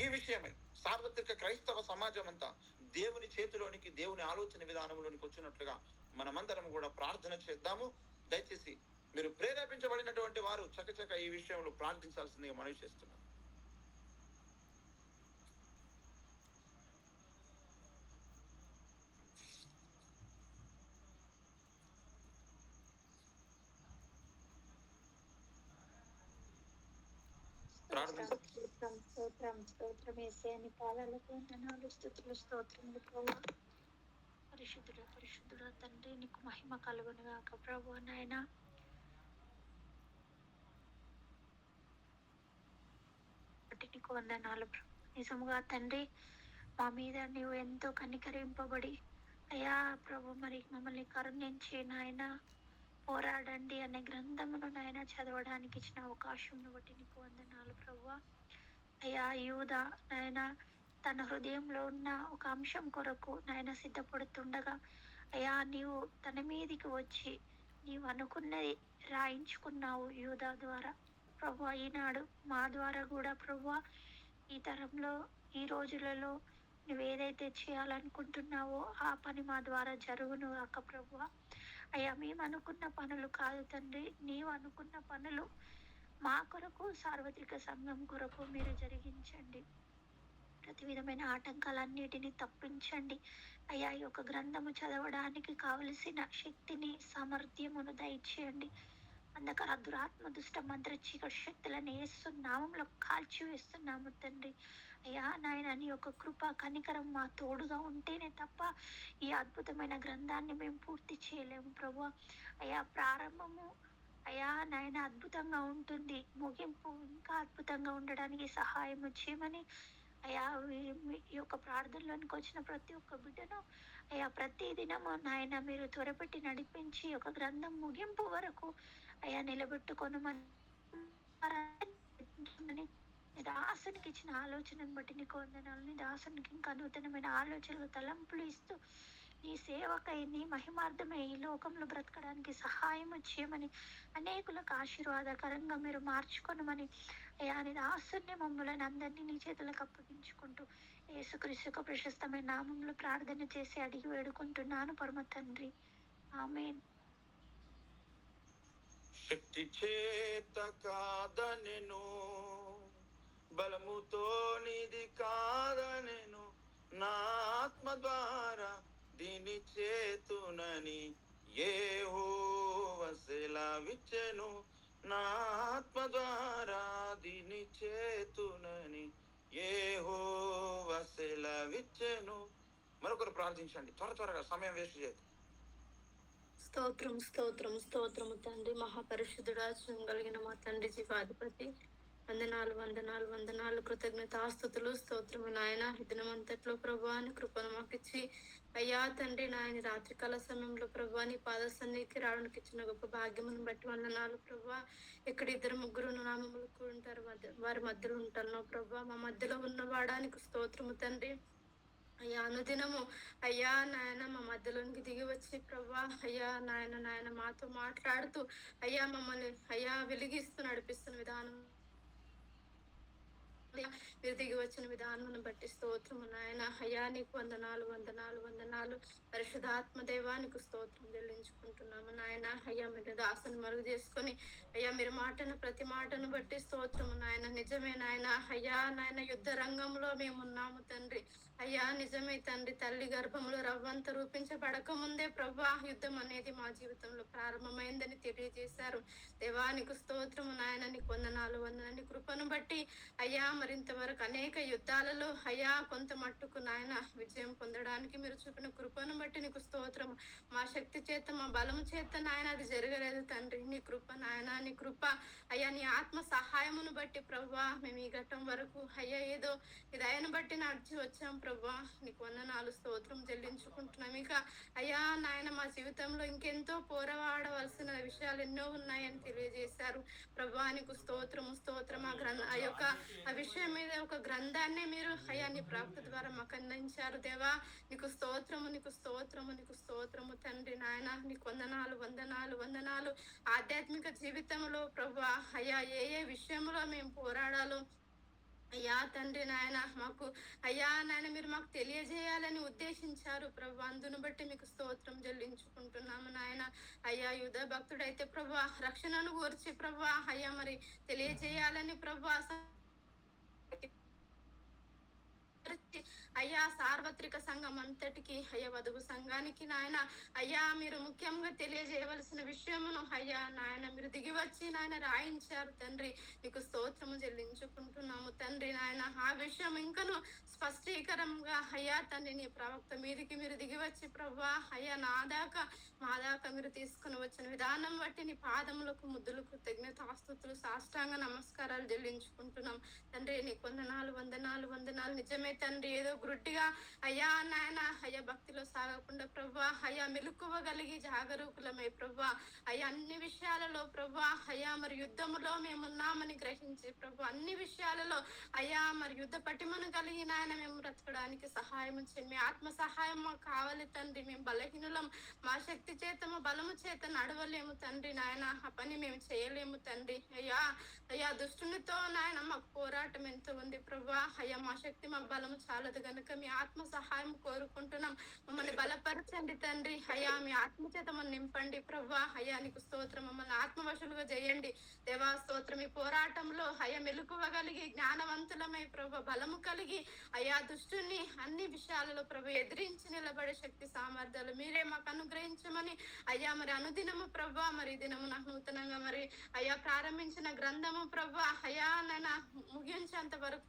ఈ విషయమై సార్వత్రిక క్రైస్తవ సమాజం అంతా దేవుని చేతిలోనికి, దేవుని ఆలోచన విధానంలోనికి వచ్చినట్లుగా మనమందరం కూడా ప్రార్థన చేద్దాము. దయచేసి మీరు ప్రేరేపించబడినటువంటి వారు చకచక ఈ విషయంలో ప్రార్థించాల్సిందిగా మనవి చేస్తున్నాను. స్తోత్రం యేసయ్య, పాదాలకు వందనాలు, స్తుతులు, స్తోత్రములు ప్రభువా. పరిశుద్ధుడా పరిశుద్ధుడా తండ్రి, నీకు మహిమ కలుగును గాక ప్రభువా. నాయన నీకు వందనాలు ప్రభు. నిజముగా తండ్రి, మా మీద నీవు ఎంతో కనికరింపబడి అయ్యా ప్రభు మరి మమ్మల్ని కరుణించి నాయన పోరాడండి అనే గ్రంథమును నాయన చదవడానికి ఇచ్చిన అవకాశంను బట్టి నీకు వందనాలు ప్రభువా. అయ్యా యూదా నాయన తన హృదయంలో ఉన్న ఒక అంశం కొరకు నాయన సిద్ధపడుతుండగా అయ్యా నీవు తన మీదికి వచ్చి నీవు అనుకున్నది రాయించుకున్నావు యూదా ద్వారా ప్రభువా. ఈనాడు మా ద్వారా కూడా ప్రభువా, ఈ తరంలో, ఈ రోజులలో నువ్వు ఏదైతే చేయాలనుకుంటున్నావో ఆ పని మా ద్వారా జరుగును అక్క ప్రభువా. అయ్యా మేము అనుకున్న పనులు కాదు తండ్రి, నీవు అనుకున్న పనులు మా కొరకు, సార్వత్రిక సంఘం కొరకు మీరు జరిగించండి. ప్రతి విధమైన ఆటంకాలన్నిటినీ తప్పించండి అయ్యా. ఈ యొక్క గ్రంథము చదవడానికి కావలసిన శక్తిని, సామర్థ్యమును దయచేయండి. అంధకార దురాత్మ దుష్ట మంత్ర చీకటి శక్తులను యేసు నామంలో కాల్చివేస్తున్నాము తండ్రి. అయ్యా నాయన నీ యొక్క కృప, కనికరం మా తోడుగా ఉంటేనే తప్ప ఈ అద్భుతమైన గ్రంథాన్ని మేము పూర్తి చేయలేము ప్రభు. అయ్యా ప్రారంభము అయ్యా నాయన అద్భుతంగా ఉంటుంది, ముగింపు ఇంకా అద్భుతంగా ఉండడానికి సహాయం చేయమని అయ్యా ఈ యొక్క ప్రార్థనలోనికి వచ్చిన ప్రతి ఒక్క బిడ్డను అయ్యా ప్రతి దినము నాయన మీరు త్వరపెట్టి నడిపించి ఒక గ్రంథం ముగింపు వరకు అయ్యా నిలబెట్టుకొనమని నీ దాసునికి ఇచ్చిన ఆలోచనను బట్టి నీకు వందనాలు. నీ దాసునికి ఇంకా నూతనమైన ఆలోచనలు, తలంపులు ఇస్తూ నీ సేవకై, నీ మహిమార్థమై ఈ లోకంలో బ్రతకడానికి సహాయం చేయమని, అనేకులకు ఆశీర్వాదకరంగా మీరు మార్చుకొనమని అయ్యా, నీ దాసుని మమ్మల్ని అందరినీ నీ చేతులకు అప్పగించుకుంటూ యేసుక్రీస్తు ప్రశస్తమైన నామంలో ప్రార్థన చేసి అడిగి వేడుకుంటున్నాను పరమ తండ్రి. ఆమేన్. శక్తి చేత కాదనెను, బలముతో నిధి కాదనెను, నా ఆత్మ ద్వారా దీని చేతునని యెహోవా సెలవిచ్చెను. నా ఆత్మ ద్వారా దీని చేతునని యెహోవా సెలవిచ్చెను. మరొకరు ప్రార్థించండి, త్వరగా, సమయం వేస్ట్ చేయదు. స్తోత్రం స్తోత్రం స్తోత్రము తండ్రి, మహాపరిశుద్ధుడా, కలిగిన మా తండ్రి జీవాధిపతి, వందనాలు వందనాలు వందనాలు, కృతజ్ఞతాస్తుతులు, స్తోత్రము నాయన. ఈ దినమంతట్లో ప్రభా నీ కృపను మాకు ఇచ్చి అయ్యా తండ్రి నాయన రాత్రికాల సమయంలో ప్రభా నీ పాద సన్నిధికి రావడానికి ఇచ్చిన గొప్ప భాగ్యమును బట్టి వందనాలు ప్రభా. ఇక్కడ 2-3 నామములు కూడుంటారు, వారి మధ్యలో ఉంటాను ప్రభా. మా మధ్యలో ఉన్న వాడానికి స్తోత్రము తండ్రి. అయ్యా అనుదినము అయ్యా నాయన మా మధ్యలోనికి దిగి వచ్చి ప్రభా అయ్యా నాయన మాతో మాట్లాడుతూ అయ్యా మమ్మల్ని అయ్యా వెలిగిస్తూ నడిపిస్తున్న విధానం, మీరు దిగి వచ్చిన విధానం బట్టి స్తోత్రము నాయన. అయ్యా నీకు వందనాలు వందనాలు వందనాలు. పరిశుద్ధాత్మ దేవానికి స్తోత్రం చెల్లించుకుంటున్నాము నాయన. అయ్యా మీరు దాసుని మరుగు చేసుకొని అయ్యా మీరు మాటను ప్రతి మాటను బట్టి స్తోత్రము నాయన. నిజమే నాయన. అయ్యా నాయన యుద్ధ రంగంలో మేము ఉన్నాము తండ్రి. అయ్యా నిజమే తండ్రి, తల్లి గర్భంలో రవ్వంత రూపించబడక ముందే ప్రభా యుద్ధం అనేది మా జీవితంలో ప్రారంభమైందని తెలియజేశారు. దేవానికి స్తోత్రము నాయన. నీకు వందనాలు వందనాలు. కృపను బట్టి అయ్యా మరింతవరకు అనేక యుద్ధాలలో అయ్యా కొంత మట్టుకు నాయన విజయం పొందడానికి మీరు చూపిన కృపను బట్టి నీకు స్తోత్రం. మా శక్తి చేత మా బలము చేత నాయన అది జరగలేదు తండ్రి. నీ కృప నాయన, నీ కృప అయ్యా నీ ఆత్మ సహాయమును బట్టి ప్రభా మేము ఈ ఘట్టం వరకు అయ్యా ఏదో ఈ దయను బట్టి నడిచి వచ్చాం ప్రభా. నీకు వందనాలు స్తోత్రం చెల్లించుకుంటున్నాం. ఇక అయ్యా నాయన మా జీవితంలో ఇంకెంతో పోరాడవలసిన విషయాలు ఎన్నో ఉన్నాయని తెలియజేశారు ప్రభా. నీకు స్తోత్రము స్తోత్రం. ఆ యొక్క ఆ విషయం మీద ఒక గ్రంథాన్ని మీరు అయ్యా నీ ప్రాప్త ద్వారా మాకు అందించారు దేవా. నీకు స్తోత్రము నీకు స్తోత్రము నీకు స్తోత్రము తండ్రి నాయన. నీకు వందనాలు వందనాలు వందనాలు. ఆధ్యాత్మిక జీవితంలో ప్రభా అయ్యా ఏ విషయంలో మేము పోరాడాలో అయ్యా తండ్రి నాయన మాకు అయ్యా నాయన మీరు మాకు తెలియజేయాలని ఉద్దేశించారు ప్రభా. అందును బట్టి మీకు స్తోత్రం చెల్లించుకుంటున్నాము నాయన. అయ్యా యూదా భక్తుడైతే ప్రభా రక్షణను గూర్చి ప్రభా అయ్యా మరి తెలియజేయాలని ప్రభా అయ్యా సార్వత్రిక సంఘం అంతటికి అయ్యా వధువు సంఘానికి నాయన అయ్యా మీరు ముఖ్యంగా తెలియజేయవలసిన విషయమును అయ్యా నాయన మీరు దిగి వచ్చి నాయన రాయించారు తండ్రి. మీకు స్తోత్రము చెల్లించుకుంటున్నాము తండ్రి నాయన. ఆ విషయం ఇంకను స్పష్టీకరంగా అయ్యా తండ్రి నీ ప్రవక్త మీదికి మీరు దిగి వచ్చి ప్రభా అయ్యా మా దాకా మీరు తీసుకుని వచ్చిన విధానం బట్టి నీ పాదములకు ముద్దులు కృతజ్ఞతాస్తుతులు సాష్టాంగ నమస్కారాలు చెల్లించుకుంటున్నాం తండ్రి. నీకు వందనాలు వందనాలు వందనాలు. నిజమే తండ్రి, ఏదో గుడ్డిగా అయ్యా నాయన అయ్యా భక్తిలో సాగకుండా ప్రభా అయ్యా మెలకువగలిగి జాగరూకులమై ప్రభా అయ్యా అన్ని విషయాలలో ప్రభా అయ్యా మరి యుద్ధములో మేమున్నామని గ్రహించి ప్రభా అన్ని విషయాలలో అయ్యా మరి యుద్ధ పటిమను కలిగి నాయన మేము బ్రతకడానికి సహాయం చేయండి. మీ ఆత్మ సహాయం మాకు కావాలి తండ్రి. మేము బలహీనులం, మా శక్తి చేత మా బలము చేత నడవలేము తండ్రి నాయన. ఆ పని మేము చేయలేము తండ్రి. అయ్యా దుష్టునితో నాయన మాకు పోరాటం ఎంతో ఉంది ప్రభా. అయ్యా మా శక్తి మా బలము చాలదు కనుక మీ ఆత్మ సహాయం కోరుకుంటున్నాం. మమ్మల్ని బలపరచండి తండ్రి. అయ్యా మీ ఆత్మ చేత మమ్మల్ని నింపండి ప్రభా. అయ్యా నీకు స్తోత్రం. మమ్మల్ని ఆత్మవశులుగా చేయండి దేవా. స్తోత్రం. ఈ పోరాటంలో అయ్యా మెలకువగలిగి జ్ఞానవంతులమై ప్రభా బలము కలిగి అయ్యా దుష్టుని అన్ని విషయాలలో ప్రభా ఎదిరించి నిలబడే శక్తి సామర్థ్యాలు మీరే మాకు అనుగ్రహించమని అయ్యా మరి అనుదినము ప్రభా మరి దినము నాకు నూతనంగా మరి అయ్యా ప్రారంభించిన గ్రంథము ప్రభా అయ్యా నైనా ముగించేంత వరకు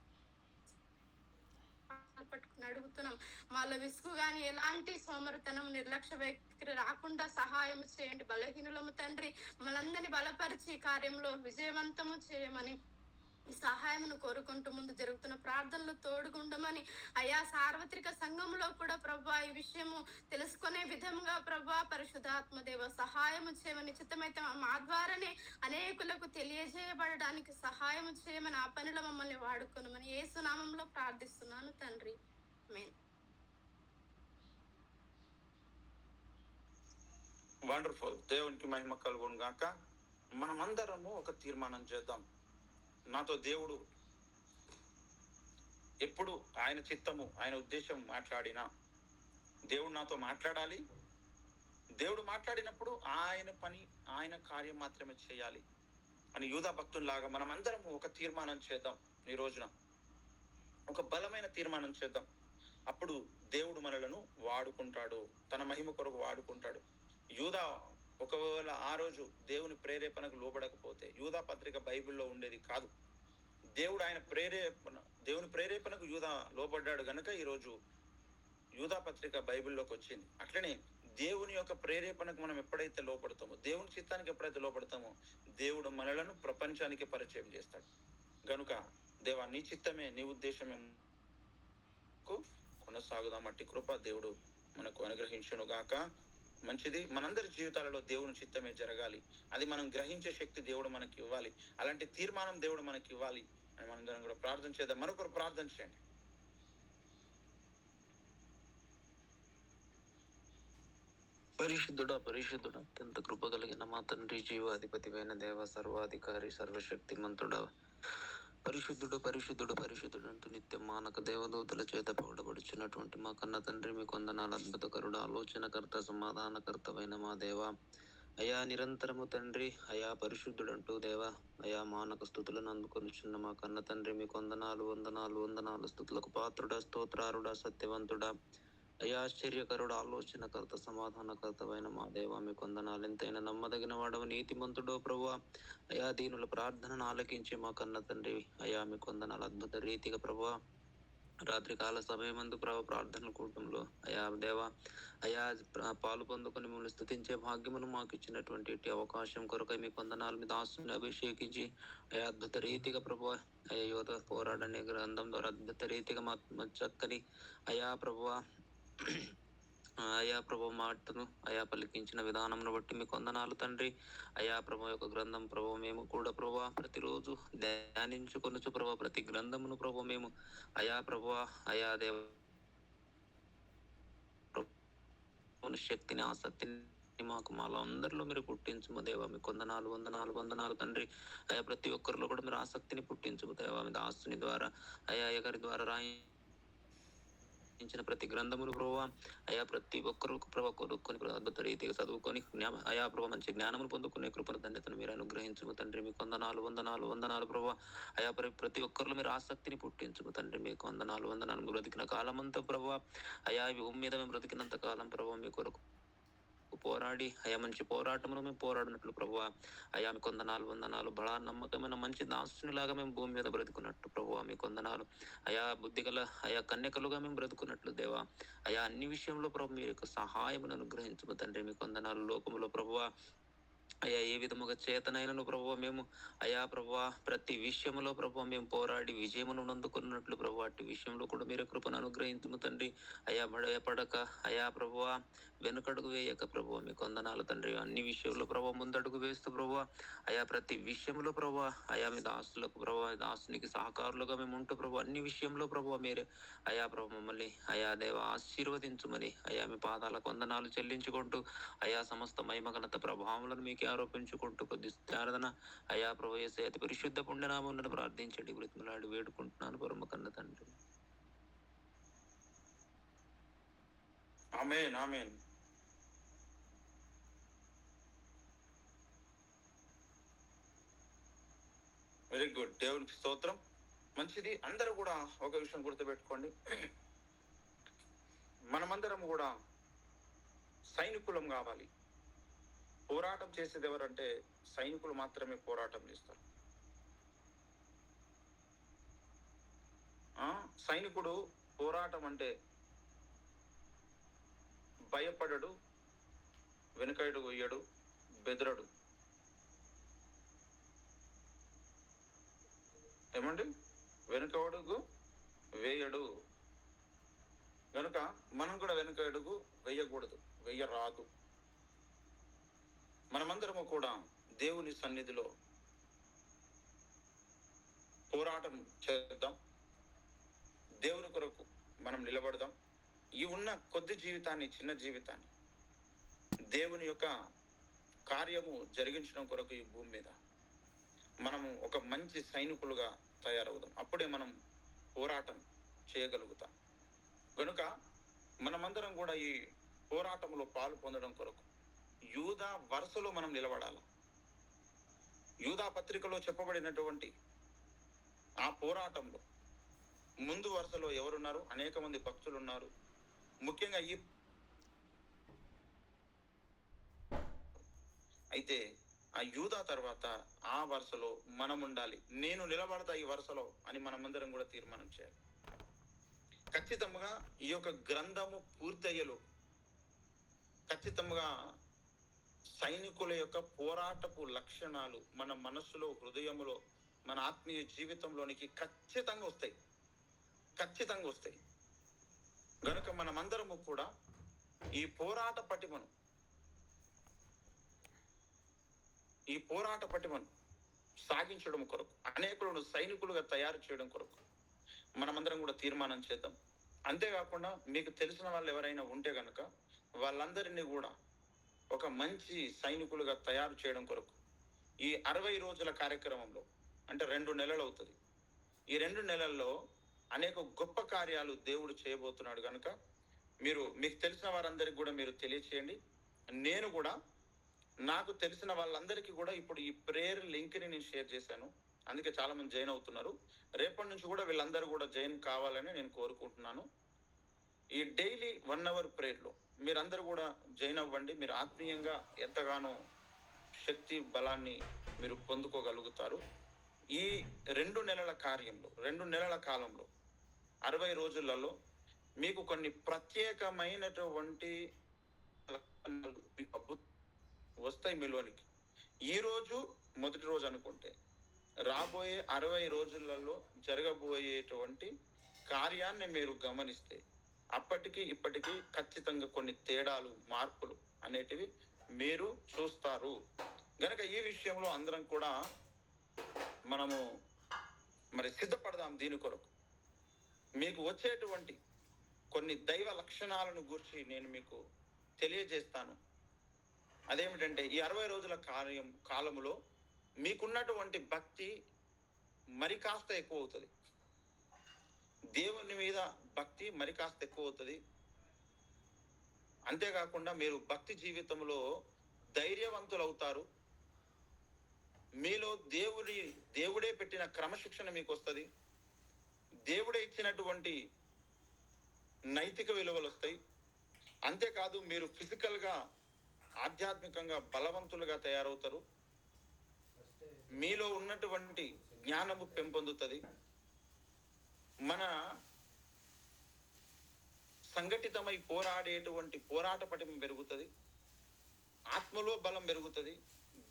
పట్టుకుని అడుగుతున్నాం. మాలో విసుగు గాని ఎలాంటి సోమరితనం నిర్లక్ష్య వైఖరి రాకుండా సహాయం చేయండి. బలహీనులము తండ్రి. మనందరినీ బలపరిచి కార్యంలో విజయవంతము చేయమని ఈ సహాయమును కోరుకుంటూ ముందు జరుగుతున్న ప్రార్థనలు తోడుగుండమని అయా సార్వత్రిక సంఘంలో కూడా ప్రభా ఈ విషయము తెలుసుకునే విధంగా ప్రభా పరిశుద్ధాత్మదేవ సహాయము చేయమని, చిత్తమైతే మా ద్వారానే అనేకులకు తెలియజేయబడడానికి సహాయం చేయమని, ఆ పనిలో మమ్మల్ని వాడుకోనమని యేసు నామంలో ప్రార్థిస్తున్నాను తండ్రి. ఆమేన్. వండర్ఫుల్. దేవునికి మహిమ కలుగును గాక. మనమందరము ఒక తీర్మానం చేద్దాం. నాతో దేవుడు ఎప్పుడు ఆయన చిత్తము, ఆయన ఉద్దేశం మాట్లాడినా దేవుడు నాతో మాట్లాడాలి. దేవుడు మాట్లాడినప్పుడు ఆయన పని, ఆయన కార్యం మాత్రమే చేయాలి అని యూదా భక్తుల్లాగా మనం అందరము ఒక తీర్మానం చేద్దాం. ఈ రోజున ఒక బలమైన తీర్మానం చేద్దాం. అప్పుడు దేవుడు మనలను వాడుకుంటాడు, తన మహిమ కొరకు వాడుకుంటాడు. యూదా ఒకవేళ ఆ రోజు దేవుని ప్రేరేపణకు లోబడకపోతే యూదా పత్రిక బైబిల్లో ఉండేది కాదు. దేవుని ప్రేరేపణకు యూదా లోబడ్డాడు గనుక ఈరోజు యూదా పత్రిక బైబిల్లోకి వచ్చింది. అట్లనే దేవుని యొక్క ప్రేరేపణకు మనం ఎప్పుడైతే లోపడతామో, దేవుని చిత్తానికి ఎప్పుడైతే లోపడతామో, దేవుడు మనలను ప్రపంచానికి పరిచయం చేస్తాడు. గనుక దేవా, నీ చిత్తమే, నీ ఉద్దేశమే కొనసాగుదాం. అట్టి కృప దేవుడు మనకు అనుగ్రహించును గాక. మంచిది. మనందరి జీవితాలలో దేవుని చిత్తమే జరగాలి. అది మనం గ్రహించే శక్తి దేవుడు మనకి ఇవ్వాలి. అలాంటి తీర్మానం దేవుడు మనకి ఇవ్వాలి అని మనందరం కూడా ప్రార్థన చేద్దాం. మరొకరు ప్రార్థన చేయండి. పరిశుద్ధుడా అత్యంత కృప కలిగిన మా తండ్రి, జీవాధిపతివైన దేవ, సర్వాధికారి, సర్వశక్తిమంతుడా, పరిశుద్ధుడు అంటూ నిత్యం మానక దేవదూతల చేత పొగడబడుచున్నటువంటి మా కన్న తండ్రి, మీ కొందనాలు అద్భుతకరుడు, ఆలోచనకర్త, సమాధానకర్తవైన మా దేవ, అయా నిరంతరము తండ్రి, అయా పరిశుద్ధుడంటూ దేవ, అయా మానక స్థుతులను అందుకొనిచున్న మా కన్న తండ్రి, మీ వందనాలు స్థుతులకు పాత్రుడా, స్తోత్రారుడా, సత్యవంతుడా, అయా ఆశ్చర్యకరుడు, ఆలోచనకర్త, సమాధానకర్తవైన మా దేవ, మీ కొందనాలు. ఎంతైనా నమ్మదగిన వాడవు, నీతిమంతుడో ప్రభువా, అయా దీనుల ప్రార్థనను ఆలకించి మా కన్న తండ్రి, అయా మీ కొందనాలు అద్భుత రీతిగా ప్రభువా రాత్రికాల సమయమందు ప్రార్థనల కూటంలో అయా దేవ, అయా పాలు పొందుకొని మిమ్మల్ని స్తుతించే భాగ్యమును మాకు ఇచ్చినటువంటి అవకాశం కొరకై మీ కొందనాలు. మీ దాసుని అభిషేకించి అయా అద్భుత రీతిగా ప్రభువా, అయా యువత పోరాడనే గ్రంథం ద్వారా అద్భుత రీతిగా మా చక్కని అయా ప్రభువా మాటను అయా పలికించిన విధానంను బట్టి మీ కొందనాలు తండ్రి. అయా ప్రభు యొక్క గ్రంథం ప్రభు మేము కూడా ప్రభు ప్రతిరోజు ధ్యానించుకొనుచు ప్రభు ప్రతి గ్రంథమును ప్రభు మేము అయా ప్రభు అయా దేవ శక్తిని, ఆసక్తిని మాకు మాలో అందరిలో మీరు పుట్టించుము దేవా. మీ వందనాలు తండ్రి. అయా ప్రతి ఒక్కరిలో కూడా మీరు ఆసక్తిని పుట్టించుము దేవా. మీ దాసుని ద్వారా అయా గారి ద్వారా రాయించిన ప్రతి గ్రంథములు ప్రభావ అయా ప్రతి ఒక్కరు ప్రభావ కొనుక్కొని అద్భుత రీతిగా చదువుకొని అయా ప్రభావ మంచి జ్ఞానమును పొందుకునే కృపణ ధన్యతను మీరు అనుగ్రహించుము తండ్రి. మీకు వందనాలు ప్రభావ. అయా ప్రతి ఒక్కరిలో మీరు ఆసక్తిని పుట్టించుము తండ్రి. మీకు వందనాలు బ్రతికిన కాలమంతా ప్రభావ అయా భూమి మీద మేము బ్రతికినంత కాలం ప్రభావ మీ కొరకు పోరాడి అయా మంచి పోరాటమును మేము పోరాడినట్లు ప్రభువా అయా మీ వందనాలు బలా నమ్మకమైన మంచి దాసునిలాగా మేము భూమి మీద బ్రతుకున్నట్టు ప్రభువా మీ వందనాలు. అయా బుద్ధిగల అయా కన్యకలుగా మేము బ్రతుకున్నట్లు దేవా అయా అన్ని విషయంలో ప్రభు మీ యొక్క సహాయమును అనుగ్రహించము తండ్రి. మీ వందనాలు. లోకములో ప్రభువా అయా ఏ విధముగా చేతనైనను ప్రభువా మేము అయా ప్రభువా ప్రతి విషయంలో ప్రభువా మేము పోరాడి విజయమును అందుకున్నట్లు ప్రభువా అట్టి విషయంలో కూడా మీరు కృపను అనుగ్రహించుము తండ్రి. అయా భయపడక అయా ప్రభువా వెనుకడుగు వేయక ప్రభువా మీ వందనాలు తండ్రి. అన్ని విషయంలో ప్రభువా ముందడుగు వేస్తూ ప్రభువా అయా ప్రతి విషయంలో ప్రభువా అయా మీ దాసులకు ప్రభువా దాసునికి సహకారులుగా మేము ఉంటూ ప్రభు అన్ని విషయంలో ప్రభువా మీరే అయా ప్రభు మమ్మల్ని అయా దేవ ఆశీర్వదించుమని అయా మీ పాదాలకు వందనాలు చెల్లించుకుంటూ అయా సమస్త మహిమఘనత ప్రభావములను మీకు ఆరోపించుకుంటూ కొద్ది ఆరాధన అయా ప్రభు యేసయ్య అతి పరిశుద్ధ పుణ్యనామమున ప్రార్థించండి బ్రతిమలాడి వేడుకుంటున్నాను పరమ కన్న తండ్రి. Amen amen. Very good. దేవునికి స్తోత్రం. మంచిది. అందరూ కూడా ఒక విషయం గుర్తుపెట్టుకోండి, మనమందరం కూడా సైనికులం కావాలి. పోరాటం చేసేది ఎవరంటే సైనికులు మాత్రమే పోరాటం చేస్తారు. సైనికుడు పోరాటం అంటే భయపడడు, వెనుకడు వేయడు, బెదరడు. ఏమండి? వెనుక అడుగు వేయడు. కనుక మనం కూడా వెనుక అడుగు వేయకూడదు, వేయరాదు. మనమందరము కూడా దేవుని సన్నిధిలో పోరాటం చేద్దాం, దేవుని కొరకు మనం నిలబడదాం. ఈ ఉన్న కొద్ది జీవితాన్ని, చిన్న జీవితాన్ని దేవుని యొక్క కార్యము జరిగించడం కొరకు ఈ భూమి మీద మనము ఒక మంచి సైనికులుగా తయారవుదాం. అప్పుడే మనం పోరాటం చేయగలుగుతాం. కనుక మనమందరం కూడా ఈ పోరాటంలో పాలు పొందడం కొరకు యూదా వరుసలో మనం నిలబడాలి. యూదా పత్రికలో చెప్పబడినటువంటి ఆ పోరాటంలో ముందు వరుసలో ఎవరున్నారు? అనేక మంది భక్తులు ఉన్నారు. ముఖ్యంగా అయితే ఆ యూదా తర్వాత ఆ వరుసలో మనం ఉండాలి. నేను నిలబడతా ఈ వరుసలో అని మనమందరం కూడా తీర్మానం చేయాలి. ఖచ్చితంగా ఈ యొక్క గ్రంథము పూర్తయ్యలో ఖచ్చితంగా సైనికుల యొక్క పోరాటపు లక్షణాలు మన మనస్సులో, హృదయములో, మన ఆత్మీయ జీవితంలోనికి ఖచ్చితంగా వస్తాయి. గనుక మనమందరము కూడా ఈ పోరాట పటిమను సాగించడం కొరకు, అనేకులను సైనికులుగా తయారు చేయడం కొరకు మనమందరం కూడా తీర్మానం చేద్దాం. అంతేకాకుండా మీకు తెలిసిన వాళ్ళు ఎవరైనా ఉంటే గనక వాళ్ళందరినీ కూడా ఒక మంచి సైనికులుగా తయారు చేయడం కొరకు ఈ 60 రోజుల కార్యక్రమంలో, అంటే 2 నెలలు అవుతుంది, ఈ 2 నెలల్లో అనేక గొప్ప కార్యాలు దేవుడు చేయబోతున్నాడు. కనుక మీకు తెలిసిన వారందరికీ కూడా మీరు తెలియచేయండి. నేను కూడా నాకు తెలిసిన వాళ్ళందరికీ కూడా ఇప్పుడు ఈ ప్రేయర్ లింక్ని నేను షేర్ చేశాను. అందుకే చాలా మంది జాయిన్ అవుతున్నారు. రేపటి నుంచి కూడా వీళ్ళందరూ కూడా జాయిన్ కావాలని నేను కోరుకుంటున్నాను. ఈ డైలీ 1 అవర్ ప్రేయర్లో మీరందరూ కూడా జాయిన్ అవ్వండి. మీరు ఆత్మీయంగా ఎంతగానో శక్తి బలాన్ని మీరు పొందుకోగలుగుతారు. ఈ 2 నెలల కార్యంలో, 2 నెలల కాలంలో, 60 రోజులలో మీకు కొన్ని ప్రత్యేకమైనటువంటి వస్తాయి మీలోనికి. ఈ రోజు మొదటి రోజు అనుకుంటే రాబోయే 60 రోజులలో జరగబోయేటువంటి కార్యాన్ని మీరు గమనిస్తే అప్పటికి ఇప్పటికీ ఖచ్చితంగా కొన్ని తేడాలు, మార్పులు అనేటివి మీరు చూస్తారు. గనక ఈ విషయంలో అందరం కూడా మనము సిద్ధపడదాం. దీని కొరకు మీకు వచ్చేటువంటి కొన్ని దైవ లక్షణాలను గురించి నేను మీకు తెలియజేస్తాను. అదేమిటంటే ఈ 60 రోజుల కాలములో మీకున్నటువంటి భక్తి మరి కాస్త ఎక్కువ అవుతుంది. దేవుని మీద భక్తి మరి కాస్త ఎక్కువ అవుతుంది. అంతేకాకుండా మీరు భక్తి జీవితంలో ధైర్యవంతులు అవుతారు. మీలో దేవుడే పెట్టిన క్రమశిక్షణ మీకు వస్తుంది. దేవుడే ఇచ్చినటువంటి నైతిక విలువలు వస్తాయి. అంతేకాదు మీరు ఫిజికల్గా, ఆధ్యాత్మికంగా బలవంతులుగా తయారవుతారు. మీలో ఉన్నటువంటి జ్ఞానము పెంపొందుతుంది. మన సంఘటితమై పోరాడేటువంటి పోరాట పటిమ పెరుగుతుంది. ఆత్మలో బలం పెరుగుతుంది.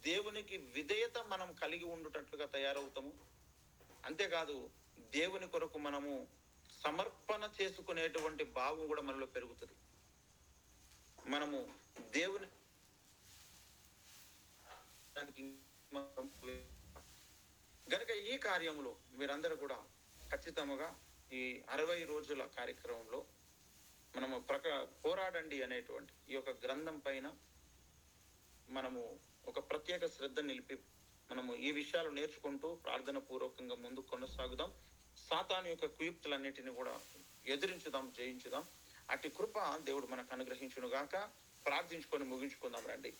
దేవునికి విధేయత మనం కలిగి ఉండుటట్లుగా తయారవుతాము. అంతేకాదు దేవుని కొరకు మనము సమర్పణ చేసుకునేటువంటి భావం కూడా మనలో పెరుగుతుంది. మనము దేవుని గనక ఈ కార్యంలో మీరందరూ కూడా ఖచ్చితంగా ఈ 60 రోజుల కార్యక్రమంలో మనము పోరాడండి అనేటువంటి ఈ యొక్క గ్రంథం పైన మనము ఒక ప్రత్యేక శ్రద్ధ నిలిపి మనము ఈ విషయాలు నేర్చుకుంటూ ప్రార్థన పూర్వకంగా ముందుకు కొనసాగుదాం. సాతాను యొక్క కుయుక్తులన్నిటిని కూడా ఎదిరించుదాం, జయించుదాం. అట్టి కృప దేవుడు మనకు అనుగ్రహించును గాక. ప్రార్థించుకొని ముగించుకుందాం రండి.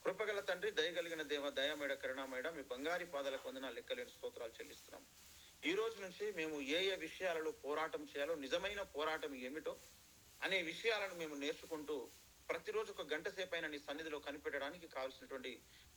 కృపగల తండ్రి, దయగలిగిన దేవ, దయామేడ, కరుణామేడ, మీ బంగారి పాదాలకు వందనాలు, లెక్కలేని స్తోత్రాలు చెల్లిస్తున్నాం. ఈ రోజు నుంచి మేము ఏ విషయాలలో పోరాటం చేయాలో, నిజమైన పోరాటం ఏమిటో అనే విషయాలను మేము నేర్చుకుంటూ ప్రతిరోజు 1 గంట సేపు అయినా నీ సన్నిధిలో కనిపెట్టడానికి కావాల్సినటువంటి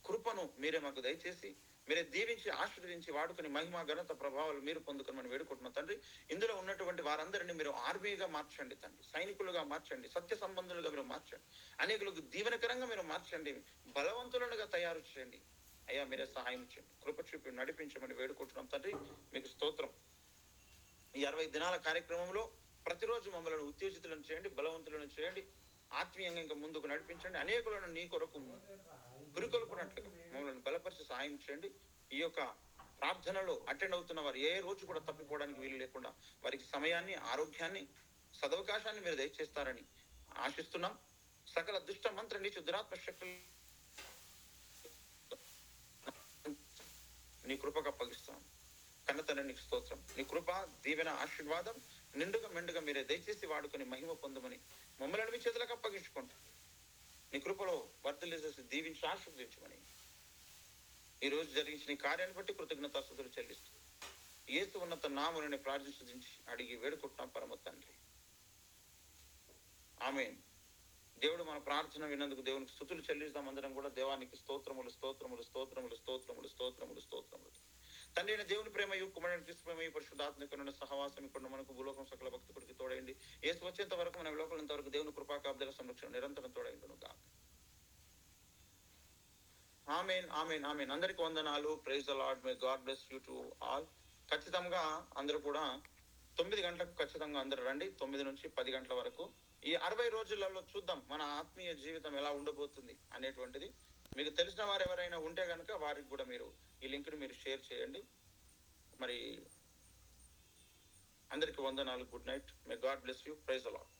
కృపను మీరే మాకు దయచేసి మీరే దీవించి ఆశీర్వదించి వాడుకుని మహిమ, ఘనత, ప్రభావాలు మీరు పొందుకొని మనం వేడుకుంటున్నాం తండ్రి. ఇందులో ఉన్నటువంటి వారందరినీ మీరు ఆర్మీగా మార్చండి తండ్రి, సైనికులుగా మార్చండి, సత్య సంబంధులుగా మీరు మార్చండి, అనేకులకు దీవెనకరంగా మీరు మార్చండి, బలవంతులుగా తయారు చేయండి. అయ్యా మీరే సహాయం చేయండి, కృప చూపి నడిపించమని వేడుకుంటున్నాం తండ్రి. మీకు స్తోత్రం. ఈ 60 దినాల కార్యక్రమంలో ప్రతిరోజు మమ్మల్ని ఉత్తేజితులను చేయండి, బలవంతులను చేయండి, ఆత్మీయంగా ఇంకా ముందుకు నడిపించండి. అనేకులను నీ కొరకు పురికొల్పునట్లుగా మమ్మల్ని బలపరిచి సహాయం చేయండి. ఈ యొక్క ప్రార్థనలో అటెండ్ అవుతున్న వారు ఏ రోజు కూడా తప్పిపోవడానికి వీలు లేకుండా వారికి సమయాన్ని, ఆరోగ్యాన్ని, సదవకాశాన్ని మీరు దయచేస్తారని ఆశిస్తున్నాం. సకల దుష్ట మంత్ర నీచు దురాత్మ శక్తులు నీ కృపకు అప్పగిస్తాం. కన్న తండ్రి నీకు స్తోత్రం. నీ కృప, దీవెన, ఆశీర్వాదం నిండుగా మెండుగా మీరే దయచేసి వాడుకొని మహిమ పొందమని మమ్మల్ని మీ చేతులకు అప్పగించుకుంటాం. నీ కృపలో వర్ధలేసేసి దీవించి ఆశీర్వదించమని ఈ రోజు జరిగించిన ఈ కార్యాన్ని బట్టి కృతజ్ఞతాస్తుతులు చెల్లిస్తూ యేసు ఉన్నత నామమున ప్రార్థించి అడిగి వేడుకుంటున్నాం పరమ తండ్రి. ఆమేన్. దేవుడు మన ప్రార్థన విన్నందుకు దేవునికి స్తుతులు చెల్లిస్తాం. అందరం కూడా దేవానికి స్తోత్రములు స్తోత్రములు స్తోత్రములు స్తోత్రములు స్తోత్రములు స్తోత్రములు. తండ్రి అయిన దేవుని ప్రేమయు, కుమారుని క్రీస్తు ప్రేమయు, పరిశుద్ధాత్మకుని సహవాసం ఇక్కడ మనకు భూలోకం సకల భక్తుడికి తోడైంది. యేసు వచ్చేంత వరకు మన లోపల ఇంతవరకు దేవుని కృపాకాబ్దల సంరక్షణ నిరంతరం తోడైండును గాక. ఆమేన్ ఆమేన్ ఆమేన్. అందరికి వందనాలు. Praise the Lord. May God bless you to all. ఖచ్చితంగా అందరూ కూడా 9 గంటలకు ఖచ్చితంగా అందరూ రండి. 9 నుంచి 10 గంటల వరకు ఈ 60 రోజులలో చూద్దాం మన ఆత్మీయ జీవితం ఎలా ఉండబోతుంది అనేటువంటిది. మీకు తెలిసిన వారు ఎవరైనా ఉంటే కనుక వారికి కూడా మీరు ఈ లింక్ ని మీరు షేర్ చేయండి. మరి అందరికి వందనాలు. Good night. May God bless you. Praise the lord.